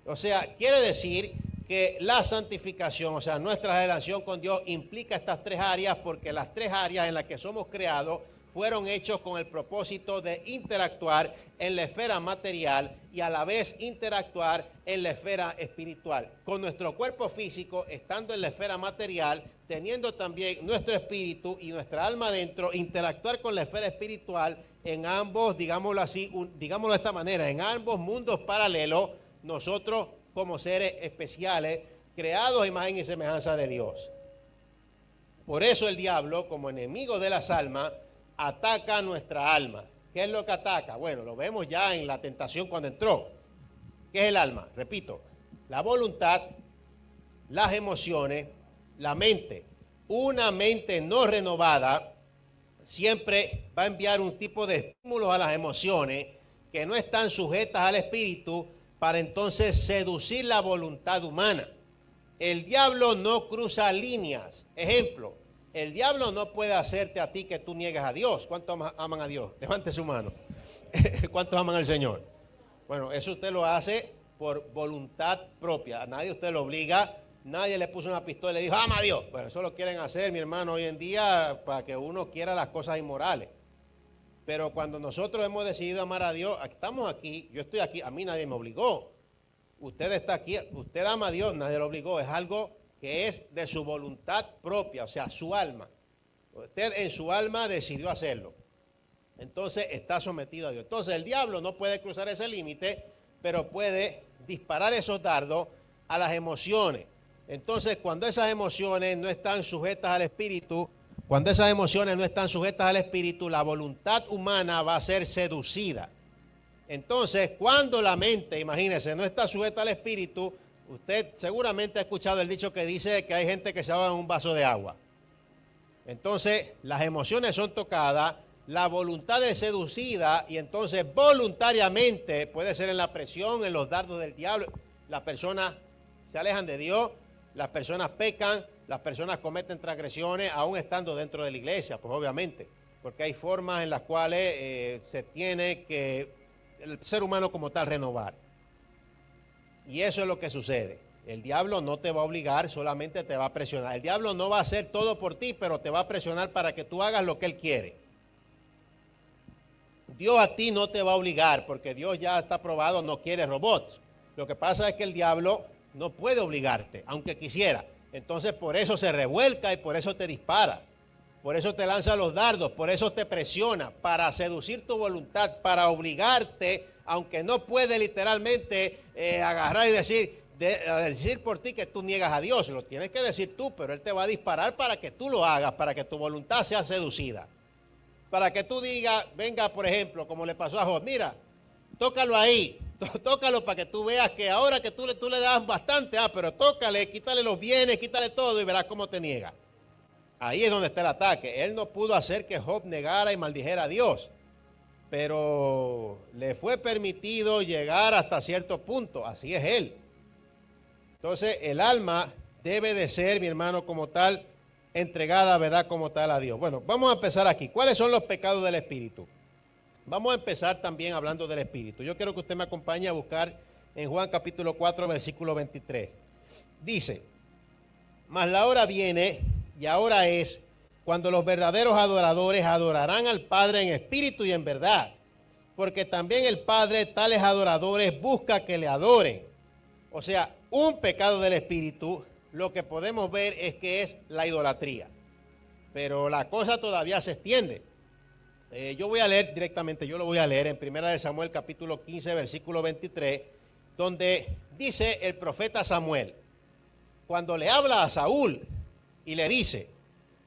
O sea, quiere decir que la santificación, o sea, nuestra relación con Dios implica estas tres áreas, porque las tres áreas en las que somos creados fueron hechos con el propósito de interactuar en la esfera material y a la vez interactuar en la esfera espiritual. Con nuestro cuerpo físico, estando en la esfera material, teniendo también nuestro espíritu y nuestra alma dentro, interactuar con la esfera espiritual en ambos, digámoslo así, digámoslo de esta manera, en ambos mundos paralelos, nosotros como seres especiales, creados a imagen y semejanza de Dios. Por eso el diablo, como enemigo de las almas, ataca nuestra alma. ¿Qué es lo que ataca? Bueno, lo vemos ya en la tentación cuando entró. ¿Qué es el alma? Repito, la voluntad, las emociones, la mente. Una mente no renovada siempre va a enviar un tipo de estímulos a las emociones que no están sujetas al espíritu, para entonces seducir la voluntad humana. El diablo no cruza líneas. Ejemplo, el diablo no puede hacerte a ti que tú niegues a Dios. ¿Cuántos aman a Dios? Levante su mano. ¿Cuántos aman al Señor? Bueno, eso usted lo hace por voluntad propia. A nadie usted lo obliga. Nadie le puso una pistola y le dijo, ama a Dios. Pues eso lo quieren hacer, mi hermano, hoy en día para que uno quiera las cosas inmorales. Pero cuando nosotros hemos decidido amar a Dios, estamos aquí, yo estoy aquí, a mí nadie me obligó. Usted está aquí, usted ama a Dios, nadie lo obligó. Es algo que es de su voluntad propia, o sea, su alma. Usted en su alma decidió hacerlo. entonces está sometido a Dios. Entonces el diablo no puede cruzar ese límite, pero puede disparar esos dardos a las emociones. Entonces, cuando esas emociones no están sujetas al espíritu, la voluntad humana va a ser seducida. Entonces, cuando la mente, imagínense, no está sujeta al espíritu, usted seguramente ha escuchado el dicho que dice que hay gente que se ahoga en un vaso de agua. Entonces, las emociones son tocadas, la voluntad es seducida y entonces voluntariamente, puede ser en la presión, en los dardos del diablo, las personas se alejan de Dios, las personas pecan, las personas cometen transgresiones, aún estando dentro de la iglesia, pues obviamente, porque hay formas en las cuales se tiene que el ser humano como tal renovar. Y eso es lo que sucede. El diablo no te va a obligar, solamente te va a presionar. El diablo no va a hacer todo por ti, pero te va a presionar para que tú hagas lo que él quiere. Dios a ti no te va a obligar, porque Dios ya está probado, no quiere robots. Lo que pasa es que el diablo no puede obligarte, aunque quisiera. Entonces por eso se revuelca y por eso te dispara. Por eso te lanza los dardos, por eso te presiona, para seducir tu voluntad, para obligarte, aunque no puede literalmente agarrar y decir por ti que tú niegas a Dios. Lo tienes que decir tú, pero Él te va a disparar para que tú lo hagas, para que tu voluntad sea seducida. Para que tú digas, venga, por ejemplo, como le pasó a Job, mira, tócalo ahí, tócalo para que tú veas que ahora que tú le das bastante, pero tócale, quítale los bienes, quítale todo y verás cómo te niega. Ahí es donde está el ataque. Él no pudo hacer que Job negara y maldijera a Dios, pero le fue permitido llegar hasta cierto punto. Así es él. Entonces, el alma debe de ser, mi hermano, como tal, entregada, ¿verdad?, como tal a Dios. Bueno, vamos a empezar aquí. ¿Cuáles son los pecados del espíritu? Vamos a empezar también hablando del espíritu. Yo quiero que usted me acompañe a buscar en Juan capítulo 4, versículo 23. Dice, mas la hora viene y ahora es cuando los verdaderos adoradores adorarán al Padre en espíritu y en verdad, porque también el Padre tales adoradores busca que le adoren. O sea, un pecado del espíritu, lo que podemos ver es que es la idolatría, pero la cosa todavía se extiende. Yo voy a leer directamente, yo lo voy a leer en 1 Samuel capítulo 15, versículo 23, donde dice el profeta Samuel, cuando le habla a Saúl y le dice,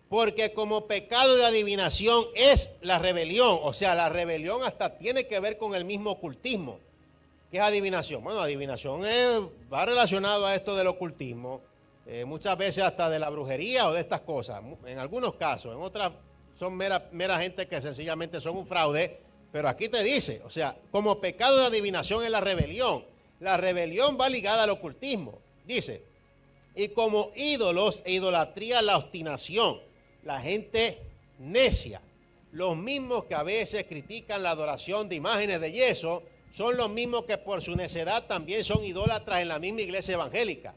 porque como pecado de adivinación es la rebelión, o sea, la rebelión hasta tiene que ver con el mismo ocultismo. ¿Qué es adivinación? Bueno, adivinación va relacionado a esto del ocultismo, muchas veces hasta de la brujería o de estas cosas, en algunos casos, en otras son mera gente que sencillamente son un fraude, pero aquí te dice, o sea, como pecado de adivinación es la rebelión va ligada al ocultismo, dice, y como ídolos e idolatría la obstinación, la gente necia, los mismos que a veces critican la adoración de imágenes de yeso, son los mismos que por su necedad también son idólatras en la misma iglesia evangélica.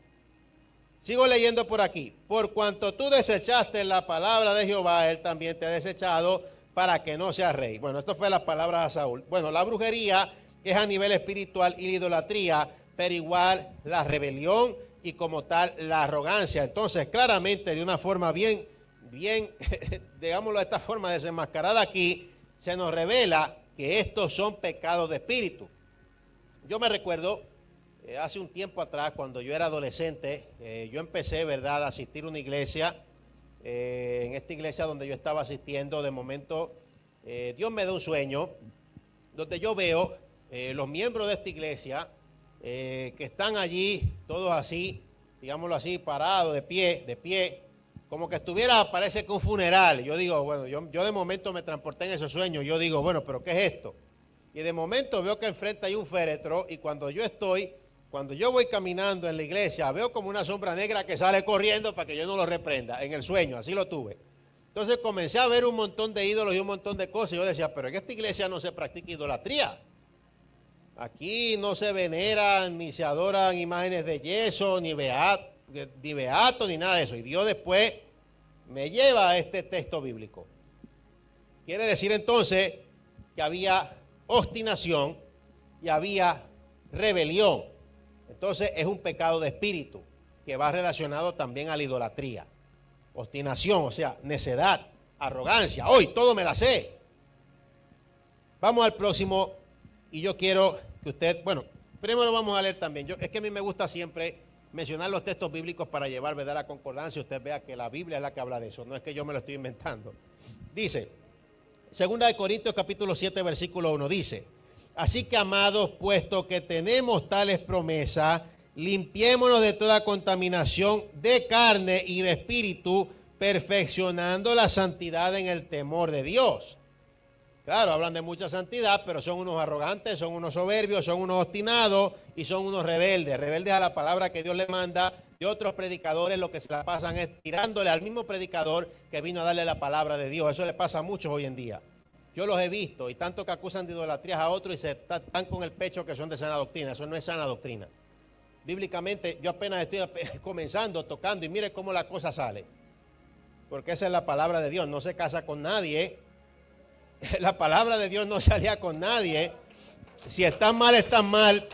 Sigo leyendo por aquí. Por cuanto tú desechaste la palabra de Jehová, Él también te ha desechado para que no seas rey. Bueno, esto fue las palabras a Saúl. Bueno, la brujería es a nivel espiritual y la idolatría, pero igual la rebelión y como tal la arrogancia. Entonces, claramente, de una forma bien, digámoslo de esta forma desenmascarada aquí, se nos revela que estos son pecados de espíritu. Yo me recuerdo, hace un tiempo atrás, cuando yo era adolescente, yo empecé, ¿verdad?, a asistir a una iglesia. En esta iglesia donde yo estaba asistiendo, de momento, Dios me da un sueño, donde yo veo los miembros de esta iglesia, que están allí, todos así, digámoslo así, parados, de pie, como que estuviera, parece que un funeral. Yo digo, bueno, yo de momento me transporté en ese sueño, yo digo, bueno, pero ¿qué es esto? Y de momento veo que enfrente hay un féretro, y cuando yo voy caminando en la iglesia, veo como una sombra negra que sale corriendo para que yo no lo reprenda, en el sueño, así lo tuve. Entonces comencé a ver un montón de ídolos y un montón de cosas, y yo decía, pero en esta iglesia no se practica idolatría. Aquí no se veneran, ni se adoran imágenes de yeso, ni beato, ni nada de eso. Y Dios después me lleva a este texto bíblico. Quiere decir entonces que había obstinación y había rebelión. Entonces es un pecado de espíritu que va relacionado también a la idolatría. Obstinación, o sea, necedad, arrogancia. Hoy todo me la sé. Vamos al próximo y yo quiero que usted, bueno, primero vamos a leer también. Es que a mí me gusta siempre mencionar los textos bíblicos para llevar, ¿verdad?, la concordancia. Usted vea que la Biblia es la que habla de eso, no es que yo me lo estoy inventando. Dice, 2 Corintios capítulo 7, versículo 1, dice, así que, amados, puesto que tenemos tales promesas, limpiémonos de toda contaminación de carne y de espíritu, perfeccionando la santidad en el temor de Dios. Claro, hablan de mucha santidad, pero son unos arrogantes, son unos soberbios, son unos obstinados y son unos rebeldes. Rebeldes a la palabra que Dios les manda. Y otros predicadores lo que se la pasan es tirándole al mismo predicador que vino a darle la palabra de Dios. Eso le pasa a muchos hoy en día. Yo los he visto y tanto que acusan de idolatrías a otros y se están con el pecho que son de sana doctrina. Eso no es sana doctrina. Bíblicamente yo apenas estoy comenzando, tocando y mire cómo la cosa sale. Porque esa es la palabra de Dios. No se casa con nadie. La palabra de Dios no salía con nadie. Si estás mal, estás mal.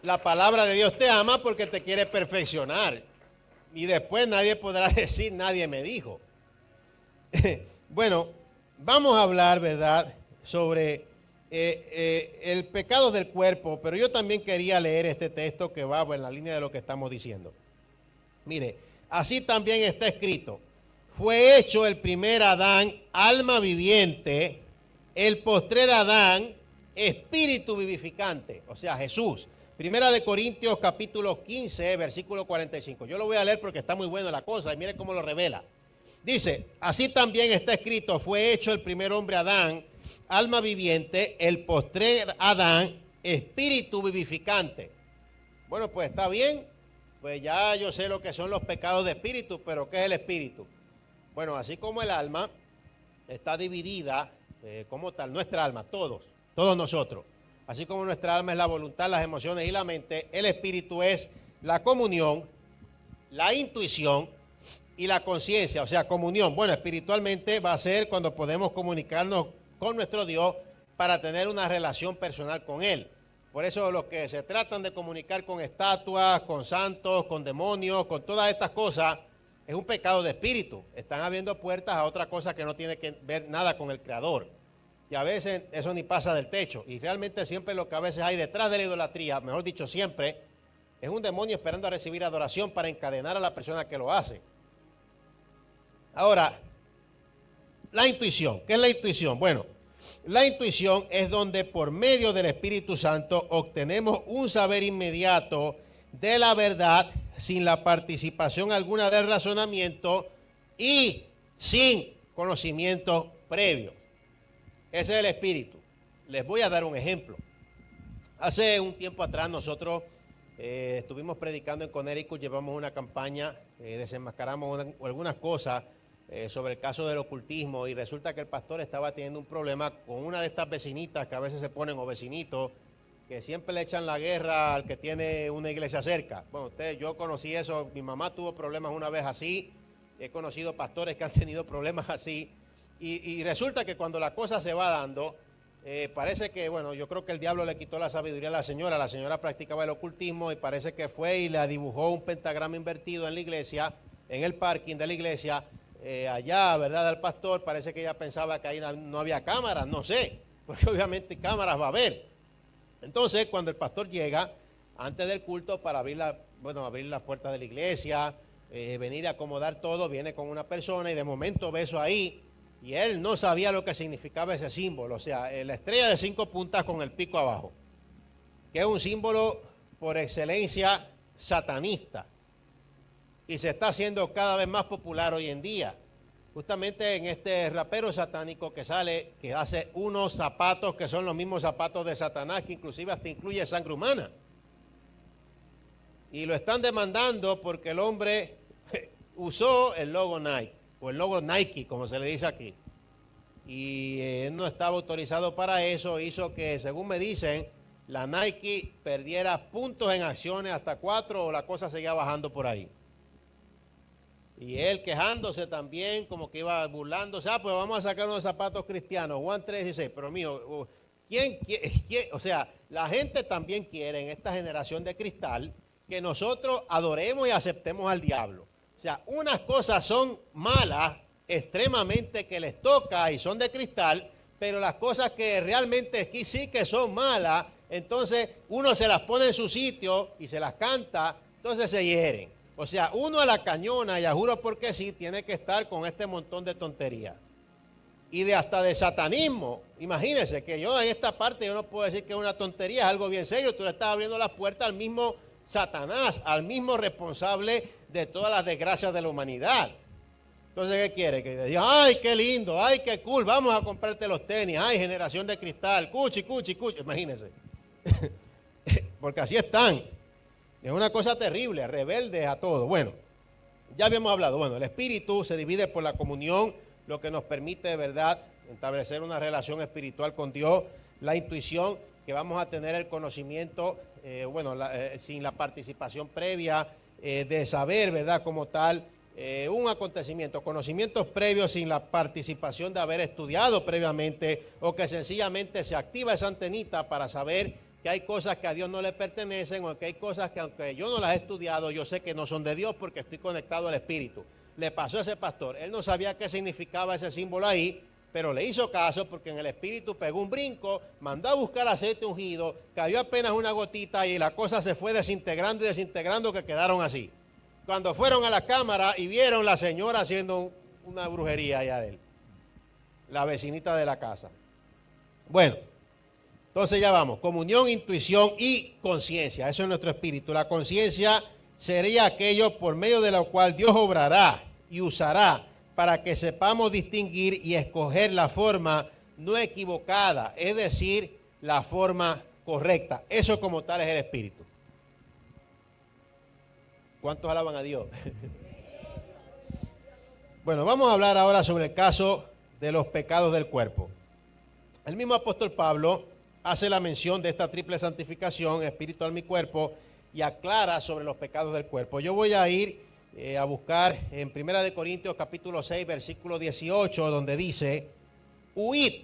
La palabra de Dios te ama porque te quiere perfeccionar. Y después nadie podrá decir, nadie me dijo. Bueno, vamos a hablar, ¿verdad?, sobre el pecado del cuerpo, pero yo también quería leer este texto que va en la línea de lo que estamos diciendo. Mire, así también está escrito. Fue hecho el primer Adán, alma viviente, el postrer Adán, espíritu vivificante, o sea, Jesús. Primera de Corintios capítulo 15, versículo 45. Yo lo voy a leer porque está muy buena la cosa y mire cómo lo revela. Dice, así también está escrito, fue hecho el primer hombre Adán, alma viviente, el postrer Adán, espíritu vivificante. Bueno, pues está bien, pues ya yo sé lo que son los pecados de espíritu, pero ¿qué es el espíritu? Bueno, así como el alma está dividida como tal, nuestra alma, todos nosotros, así como nuestra alma es la voluntad, las emociones y la mente, el espíritu es la comunión, la intuición y la conciencia, o sea, comunión. Bueno, espiritualmente va a ser cuando podemos comunicarnos con nuestro Dios para tener una relación personal con Él. Por eso los que se tratan de comunicar con estatuas, con santos, con demonios, con todas estas cosas, es un pecado de espíritu. Están abriendo puertas a otra cosa que no tiene que ver nada con el Creador. Y a veces eso ni pasa del techo. Y realmente siempre lo que a veces hay detrás de la idolatría, mejor dicho siempre, es un demonio esperando a recibir adoración para encadenar a la persona que lo hace. Ahora, la intuición. ¿Qué es la intuición? Bueno, la intuición es donde por medio del Espíritu Santo obtenemos un saber inmediato de la verdad sin la participación alguna del razonamiento y sin conocimiento previo. Ese es el espíritu. Les voy a dar un ejemplo. Hace un tiempo atrás nosotros estuvimos predicando en Connecticut, llevamos una campaña, desenmascaramos algunas cosas sobre el caso del ocultismo y resulta que el pastor estaba teniendo un problema con una de estas vecinitas que a veces se ponen o vecinitos que siempre le echan la guerra al que tiene una iglesia cerca. Bueno, yo conocí eso, mi mamá tuvo problemas una vez así, he conocido pastores que han tenido problemas así, y resulta que cuando la cosa se va dando, parece que, bueno, yo creo que el diablo le quitó la sabiduría a la señora practicaba el ocultismo y parece que fue y le dibujó un pentagrama invertido en la iglesia, en el parking de la iglesia, allá, ¿verdad?, al pastor, parece que ella pensaba que ahí no había cámaras, no sé, porque obviamente cámaras va a haber. Entonces, cuando el pastor llega, antes del culto, para abrir las puertas de la iglesia, venir a acomodar todo, viene con una persona y de momento ve eso ahí, y él no sabía lo que significaba ese símbolo, o sea, la estrella de 5 puntas con el pico abajo, que es un símbolo por excelencia satanista, y se está haciendo cada vez más popular hoy en día. Justamente en este rapero satánico que sale, que hace unos zapatos que son los mismos zapatos de Satanás, que inclusive hasta incluye sangre humana. Y lo están demandando porque el hombre usó el logo Nike, o el logo Nike, como se le dice aquí. Y él no estaba autorizado para eso, hizo que, según me dicen, la Nike perdiera puntos en acciones hasta 4 o la cosa seguía bajando por ahí. Y él quejándose también, como que iba burlándose, pues vamos a sacar unos zapatos cristianos, Juan 3:16, pero mío, ¿quién? O sea, la gente también quiere en esta generación de cristal que nosotros adoremos y aceptemos al diablo. O sea, unas cosas son malas, extremadamente que les toca y son de cristal, pero las cosas que realmente aquí sí que son malas, entonces uno se las pone en su sitio y se las canta, entonces se hieren. O sea, uno a la cañona, y a juro porque sí, tiene que estar con este montón de tonterías. Y hasta de satanismo. Imagínense que yo en esta parte yo no puedo decir que es una tontería, es algo bien serio. Tú le estás abriendo las puertas al mismo Satanás, al mismo responsable de todas las desgracias de la humanidad. Entonces, ¿qué quiere? Que diga, ay, qué lindo, ay, qué cool, vamos a comprarte los tenis, ay, generación de cristal, cuchi, cuchi, cuchi. Imagínense. Porque así están. Es una cosa terrible, rebeldes a todo. Bueno, ya habíamos hablado. Bueno, el espíritu se divide por la comunión, lo que nos permite de verdad establecer una relación espiritual con Dios, la intuición, que vamos a tener el conocimiento, sin la participación previa de saber, ¿verdad? Como tal, un acontecimiento, conocimientos previos sin la participación de haber estudiado previamente, o que sencillamente se activa esa antenita para saber que hay cosas que a Dios no le pertenecen, o que hay cosas que aunque yo no las he estudiado, yo sé que no son de Dios porque estoy conectado al Espíritu. Le pasó a ese pastor, él no sabía qué significaba ese símbolo ahí, pero le hizo caso porque en el Espíritu pegó un brinco, mandó a buscar aceite ungido, cayó apenas una gotita y la cosa se fue desintegrando y desintegrando, que quedaron así. Cuando fueron a la cámara y vieron la señora haciendo una brujería allá de él, la vecinita de la casa. Bueno, entonces ya vamos, comunión, intuición y conciencia, eso es nuestro espíritu. La conciencia sería aquello por medio de lo cual Dios obrará y usará para que sepamos distinguir y escoger la forma no equivocada, es decir, la forma correcta. Eso como tal es el espíritu. ¿Cuántos alaban a Dios? Bueno, vamos a hablar ahora sobre el caso de los pecados del cuerpo. El mismo apóstol Pablo hace la mención de esta triple santificación, espíritu, alma y cuerpo, y aclara sobre los pecados del cuerpo. Yo voy a ir a buscar en 1 Corintios capítulo 6, versículo 18, donde dice, huid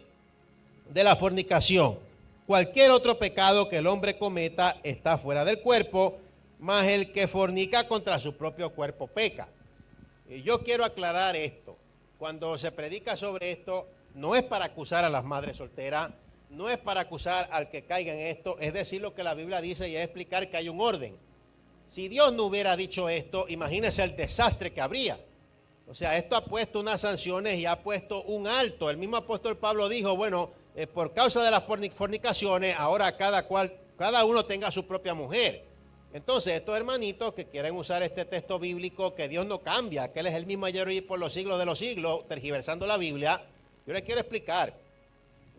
de la fornicación. Cualquier otro pecado que el hombre cometa está fuera del cuerpo, mas el que fornica contra su propio cuerpo peca. Y yo quiero aclarar esto. Cuando se predica sobre esto, no es para acusar a las madres solteras, no es para acusar al que caiga en esto, es decir lo que la Biblia dice y es explicar que hay un orden. Si Dios no hubiera dicho esto, imagínense el desastre que habría. O sea, esto ha puesto unas sanciones y ha puesto un alto. El mismo apóstol Pablo dijo, bueno, por causa de las fornicaciones, ahora cada uno tenga su propia mujer. Entonces, estos hermanitos que quieren usar este texto bíblico, que Dios no cambia, que Él es el mismo ayer y por los siglos de los siglos, tergiversando la Biblia, yo les quiero explicar.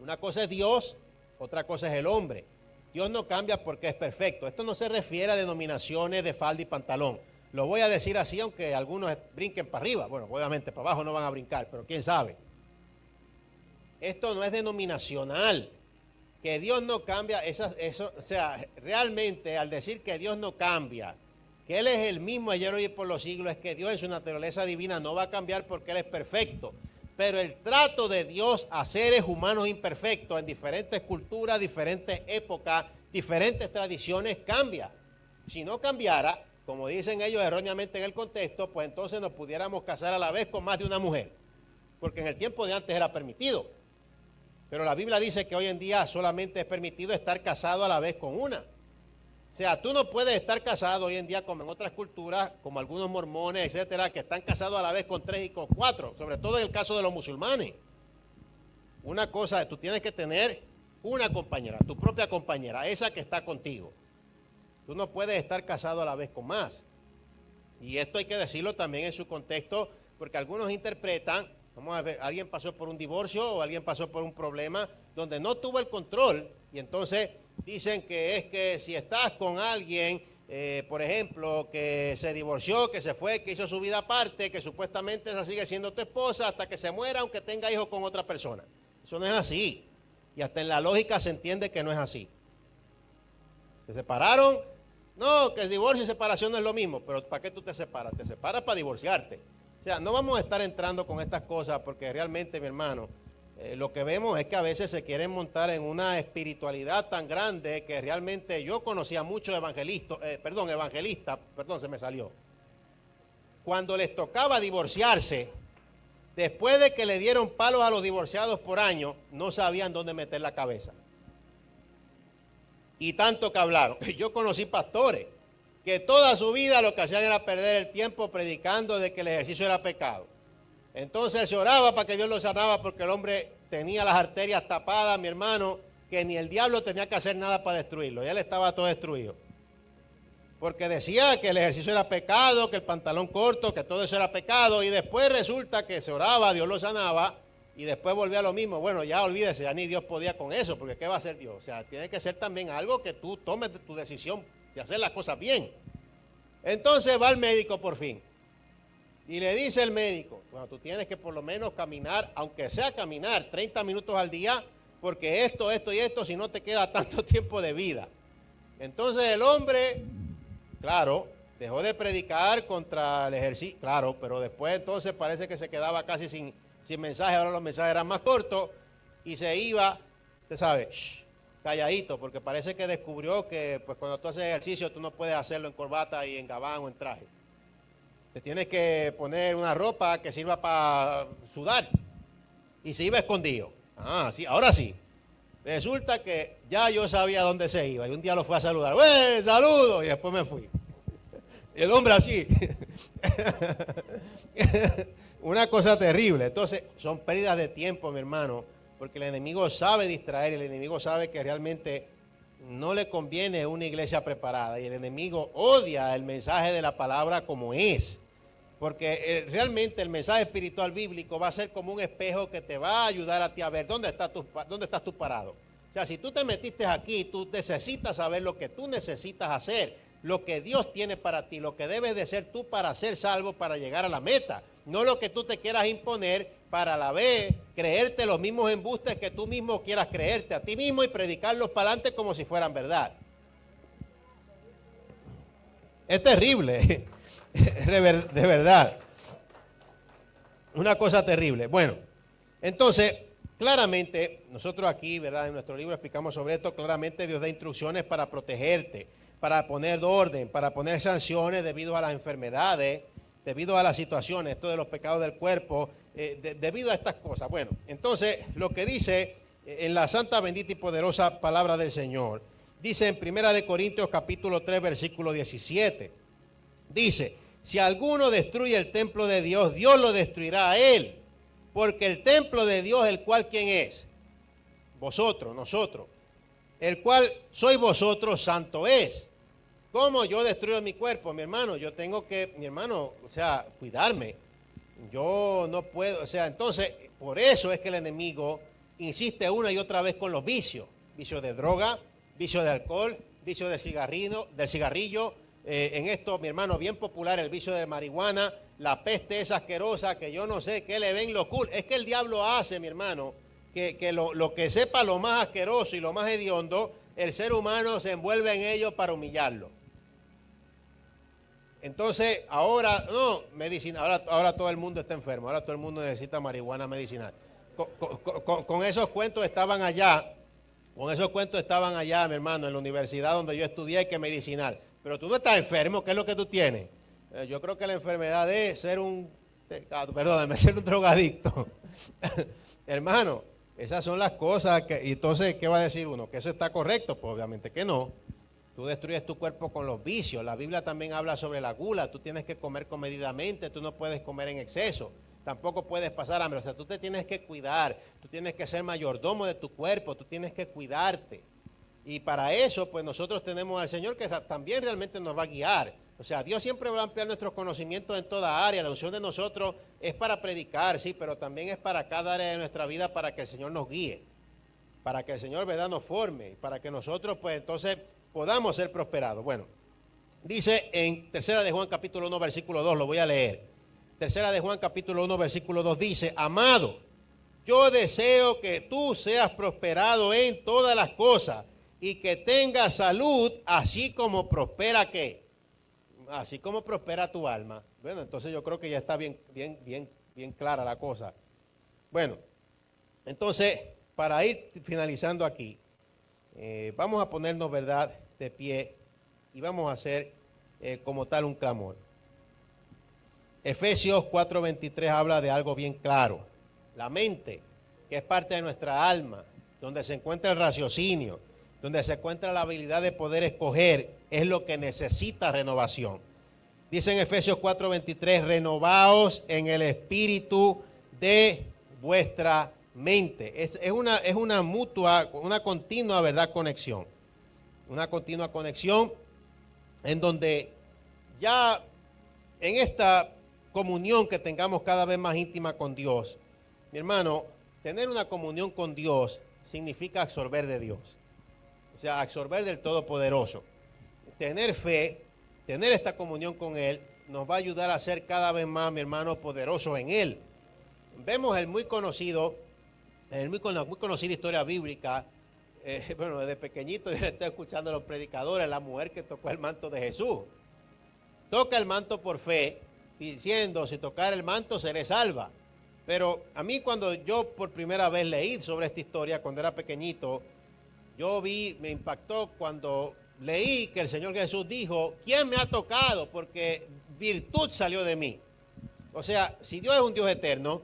Una cosa es Dios, otra cosa es el hombre. Dios no cambia porque es perfecto. Esto no se refiere a denominaciones de falda y pantalón. Lo voy a decir así, aunque algunos brinquen para arriba. Bueno, obviamente para abajo no van a brincar, pero quién sabe. Esto no es denominacional. Que Dios no cambia, o sea, realmente al decir que Dios no cambia, que Él es el mismo ayer, hoy y por los siglos, es que Dios en su naturaleza divina no va a cambiar porque Él es perfecto. Pero el trato de Dios a seres humanos imperfectos en diferentes culturas, diferentes épocas, diferentes tradiciones cambia. Si no cambiara, como dicen ellos erróneamente en el contexto, pues entonces nos pudiéramos casar a la vez con más de una mujer. Porque en el tiempo de antes era permitido. Pero la Biblia dice que hoy en día solamente es permitido estar casado a la vez con una. O sea, tú no puedes estar casado hoy en día como en otras culturas, como algunos mormones, etcétera, que están casados a la vez con 3 y con 4, sobre todo en el caso de los musulmanes. Una cosa, tú tienes que tener una compañera, tu propia compañera, esa que está contigo. Tú no puedes estar casado a la vez con más. Y esto hay que decirlo también en su contexto, porque algunos interpretan, vamos a ver, alguien pasó por un divorcio o alguien pasó por un problema donde no tuvo el control y entonces dicen que es que si estás con alguien, por ejemplo, que se divorció, que se fue, que hizo su vida aparte, que supuestamente esa sigue siendo tu esposa hasta que se muera, aunque tenga hijos con otra persona. Eso no es así. Y hasta en la lógica se entiende que no es así. ¿Se separaron? No, que el divorcio y separación no es lo mismo. Pero ¿para qué tú te separas? Te separas para divorciarte. O sea, no vamos a estar entrando con estas cosas porque realmente, mi hermano, lo que vemos es que a veces se quieren montar en una espiritualidad tan grande que realmente yo conocía muchos evangelistas, se me salió. Cuando les tocaba divorciarse, Después de que le dieron palos a los divorciados por año, no sabían dónde meter la cabeza. Y tanto que hablaron. Yo conocí pastores que toda su vida lo que hacían era perder el tiempo predicando de que el ejercicio era pecado. Entonces se oraba para que Dios lo sanara porque el hombre tenía las arterias tapadas, mi hermano, que ni el diablo tenía que hacer nada para destruirlo. Ya él estaba todo destruido. Porque decía que el ejercicio era pecado, que el pantalón corto, que todo eso era pecado. Y después resulta que se oraba, Dios lo sanaba. Y después volvía a lo mismo. Bueno, ya olvídese, ya ni Dios podía con eso. Porque ¿qué va a hacer Dios? O sea, tiene que ser también algo que tú tomes tu decisión de hacer las cosas bien. Entonces va al médico por fin. Y le dice el médico, bueno, tú tienes que por lo menos caminar, aunque sea caminar 30 minutos al día, porque esto y esto, si no te queda tanto tiempo de vida. Entonces el hombre, claro, dejó de predicar contra el ejercicio, claro, pero después entonces parece que se quedaba casi sin mensaje, ahora los mensajes eran más cortos, y se iba, usted sabe, calladito, porque parece que descubrió que pues cuando tú haces ejercicio tú no puedes hacerlo en corbata y en gabán o en traje. Te tienes que poner una ropa que sirva para sudar. Y se iba escondido. Ah, sí, ahora sí. Resulta que ya yo sabía dónde se iba. Y un día lo fui a saludar. ¡Güey, saludo! Y después me fui. Y el hombre así. Una cosa terrible. Entonces, son pérdidas de tiempo, mi hermano. Porque el enemigo sabe distraer. El enemigo sabe que realmente no le conviene una iglesia preparada. Y el enemigo odia el mensaje de la palabra como es. Porque realmente el mensaje espiritual bíblico va a ser como un espejo que te va a ayudar a ti a ver dónde estás tú parado. O sea, si tú te metiste aquí, tú necesitas saber lo que tú necesitas hacer, lo que Dios tiene para ti, lo que debes de ser tú para ser salvo, para llegar a la meta. No lo que tú te quieras imponer para a la vez creerte los mismos embustes que tú mismo quieras creerte a ti mismo y predicarlos para adelante como si fueran verdad. Es terrible. De verdad, una cosa terrible. Bueno, entonces, claramente, nosotros aquí, ¿verdad? En nuestro libro explicamos sobre esto, claramente Dios da instrucciones para protegerte, para poner orden, para poner sanciones debido a las enfermedades, debido a las situaciones, esto de los pecados del cuerpo, debido a estas cosas. Bueno, entonces, lo que dice en la santa, bendita y poderosa palabra del Señor, dice en 1 Corintios capítulo 3, versículo 17, dice, si alguno destruye el templo de Dios, Dios lo destruirá a él. Porque el templo de Dios, el cual, ¿quién es? Vosotros, nosotros. El cual sois vosotros, santo es. ¿Cómo yo destruyo mi cuerpo? Mi hermano, yo tengo que, cuidarme. Yo no puedo, entonces, por eso es que el enemigo insiste una y otra vez con los vicios. Vicios de droga, vicios de alcohol, vicios del cigarrillo. En esto, mi hermano, bien popular el vicio de marihuana, la peste es asquerosa, que yo no sé qué le ven lo cool. Es que el diablo hace, mi hermano, que lo que sepa lo más asqueroso y lo más hediondo, el ser humano se envuelve en ello para humillarlo. Entonces, ahora, no, medicina, ahora todo el mundo está enfermo, ahora todo el mundo necesita marihuana medicinal. Con esos cuentos estaban allá, mi hermano, en la universidad donde yo estudié, que medicinal. Pero tú no estás enfermo, ¿qué es lo que tú tienes? Yo creo que la enfermedad es ser un drogadicto. Hermano, esas son las cosas que, y entonces, ¿qué va a decir uno? ¿Que eso está correcto? Pues obviamente que no. Tú destruyes tu cuerpo con los vicios. La Biblia también habla sobre la gula. Tú tienes que comer comedidamente, tú no puedes comer en exceso. Tampoco puedes pasar hambre. O sea, tú te tienes que cuidar. Tú tienes que ser mayordomo de tu cuerpo. Tú tienes que cuidarte. Y para eso, pues nosotros tenemos al Señor que también realmente nos va a guiar. O sea, Dios siempre va a ampliar nuestros conocimientos en toda área. La unción de nosotros es para predicar, sí, pero también es para cada área de nuestra vida para que el Señor nos guíe. Para que el Señor, ¿verdad?, nos forme. Para que nosotros, pues entonces, podamos ser prosperados. Bueno, dice en 3 de Juan capítulo 1, versículo 2, lo voy a leer. 3 de Juan capítulo 1, versículo 2 dice, amado, yo deseo que tú seas prosperado en todas las cosas y que tengas salud, así como prospera ¿qué? Así como prospera tu alma. Bueno, entonces yo creo que ya está bien clara la cosa. Bueno, entonces, para ir finalizando aquí, vamos a ponernos, ¿verdad?, de pie y vamos a hacer como tal un clamor. Efesios 4:23 habla de algo bien claro. La mente, que es parte de nuestra alma, donde se encuentra el raciocinio, donde se encuentra la habilidad de poder escoger, es lo que necesita renovación. Dice en Efesios 4:23, renovaos en el espíritu de vuestra mente. Es una mutua, una continua, ¿verdad?, conexión. Una continua conexión en donde ya en esta comunión que tengamos cada vez más íntima con Dios, mi hermano, tener una comunión con Dios significa absorber de Dios. O sea, absorber del Todopoderoso. Tener fe, tener esta comunión con Él, nos va a ayudar a ser cada vez más, mi hermano, poderoso en Él. Vemos la muy conocida historia bíblica. Bueno, desde pequeñito yo estoy escuchando a los predicadores, la mujer que tocó el manto de Jesús. Toca el manto por fe, diciendo, si tocar el manto seré salva. Pero a mí cuando yo por primera vez leí sobre esta historia, cuando era pequeñito, me impactó cuando leí que el Señor Jesús dijo, ¿quién me ha tocado? Porque virtud salió de mí. O sea, si Dios es un Dios eterno,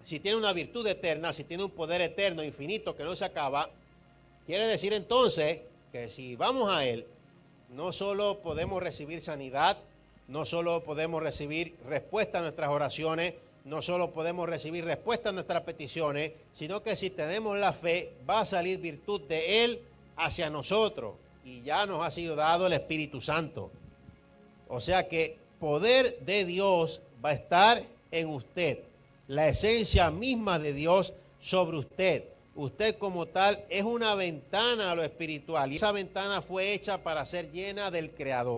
si tiene una virtud eterna, si tiene un poder eterno, infinito, que no se acaba, quiere decir entonces que si vamos a Él, no solo podemos recibir sanidad, no solo podemos recibir respuesta a nuestras oraciones, no solo podemos recibir respuesta a nuestras peticiones, sino que si tenemos la fe, va a salir virtud de Él hacia nosotros. Y ya nos ha sido dado el Espíritu Santo. O sea que poder de Dios va a estar en usted. La esencia misma de Dios sobre usted. Usted como tal es una ventana a lo espiritual. Y esa ventana fue hecha para ser llena del Creador.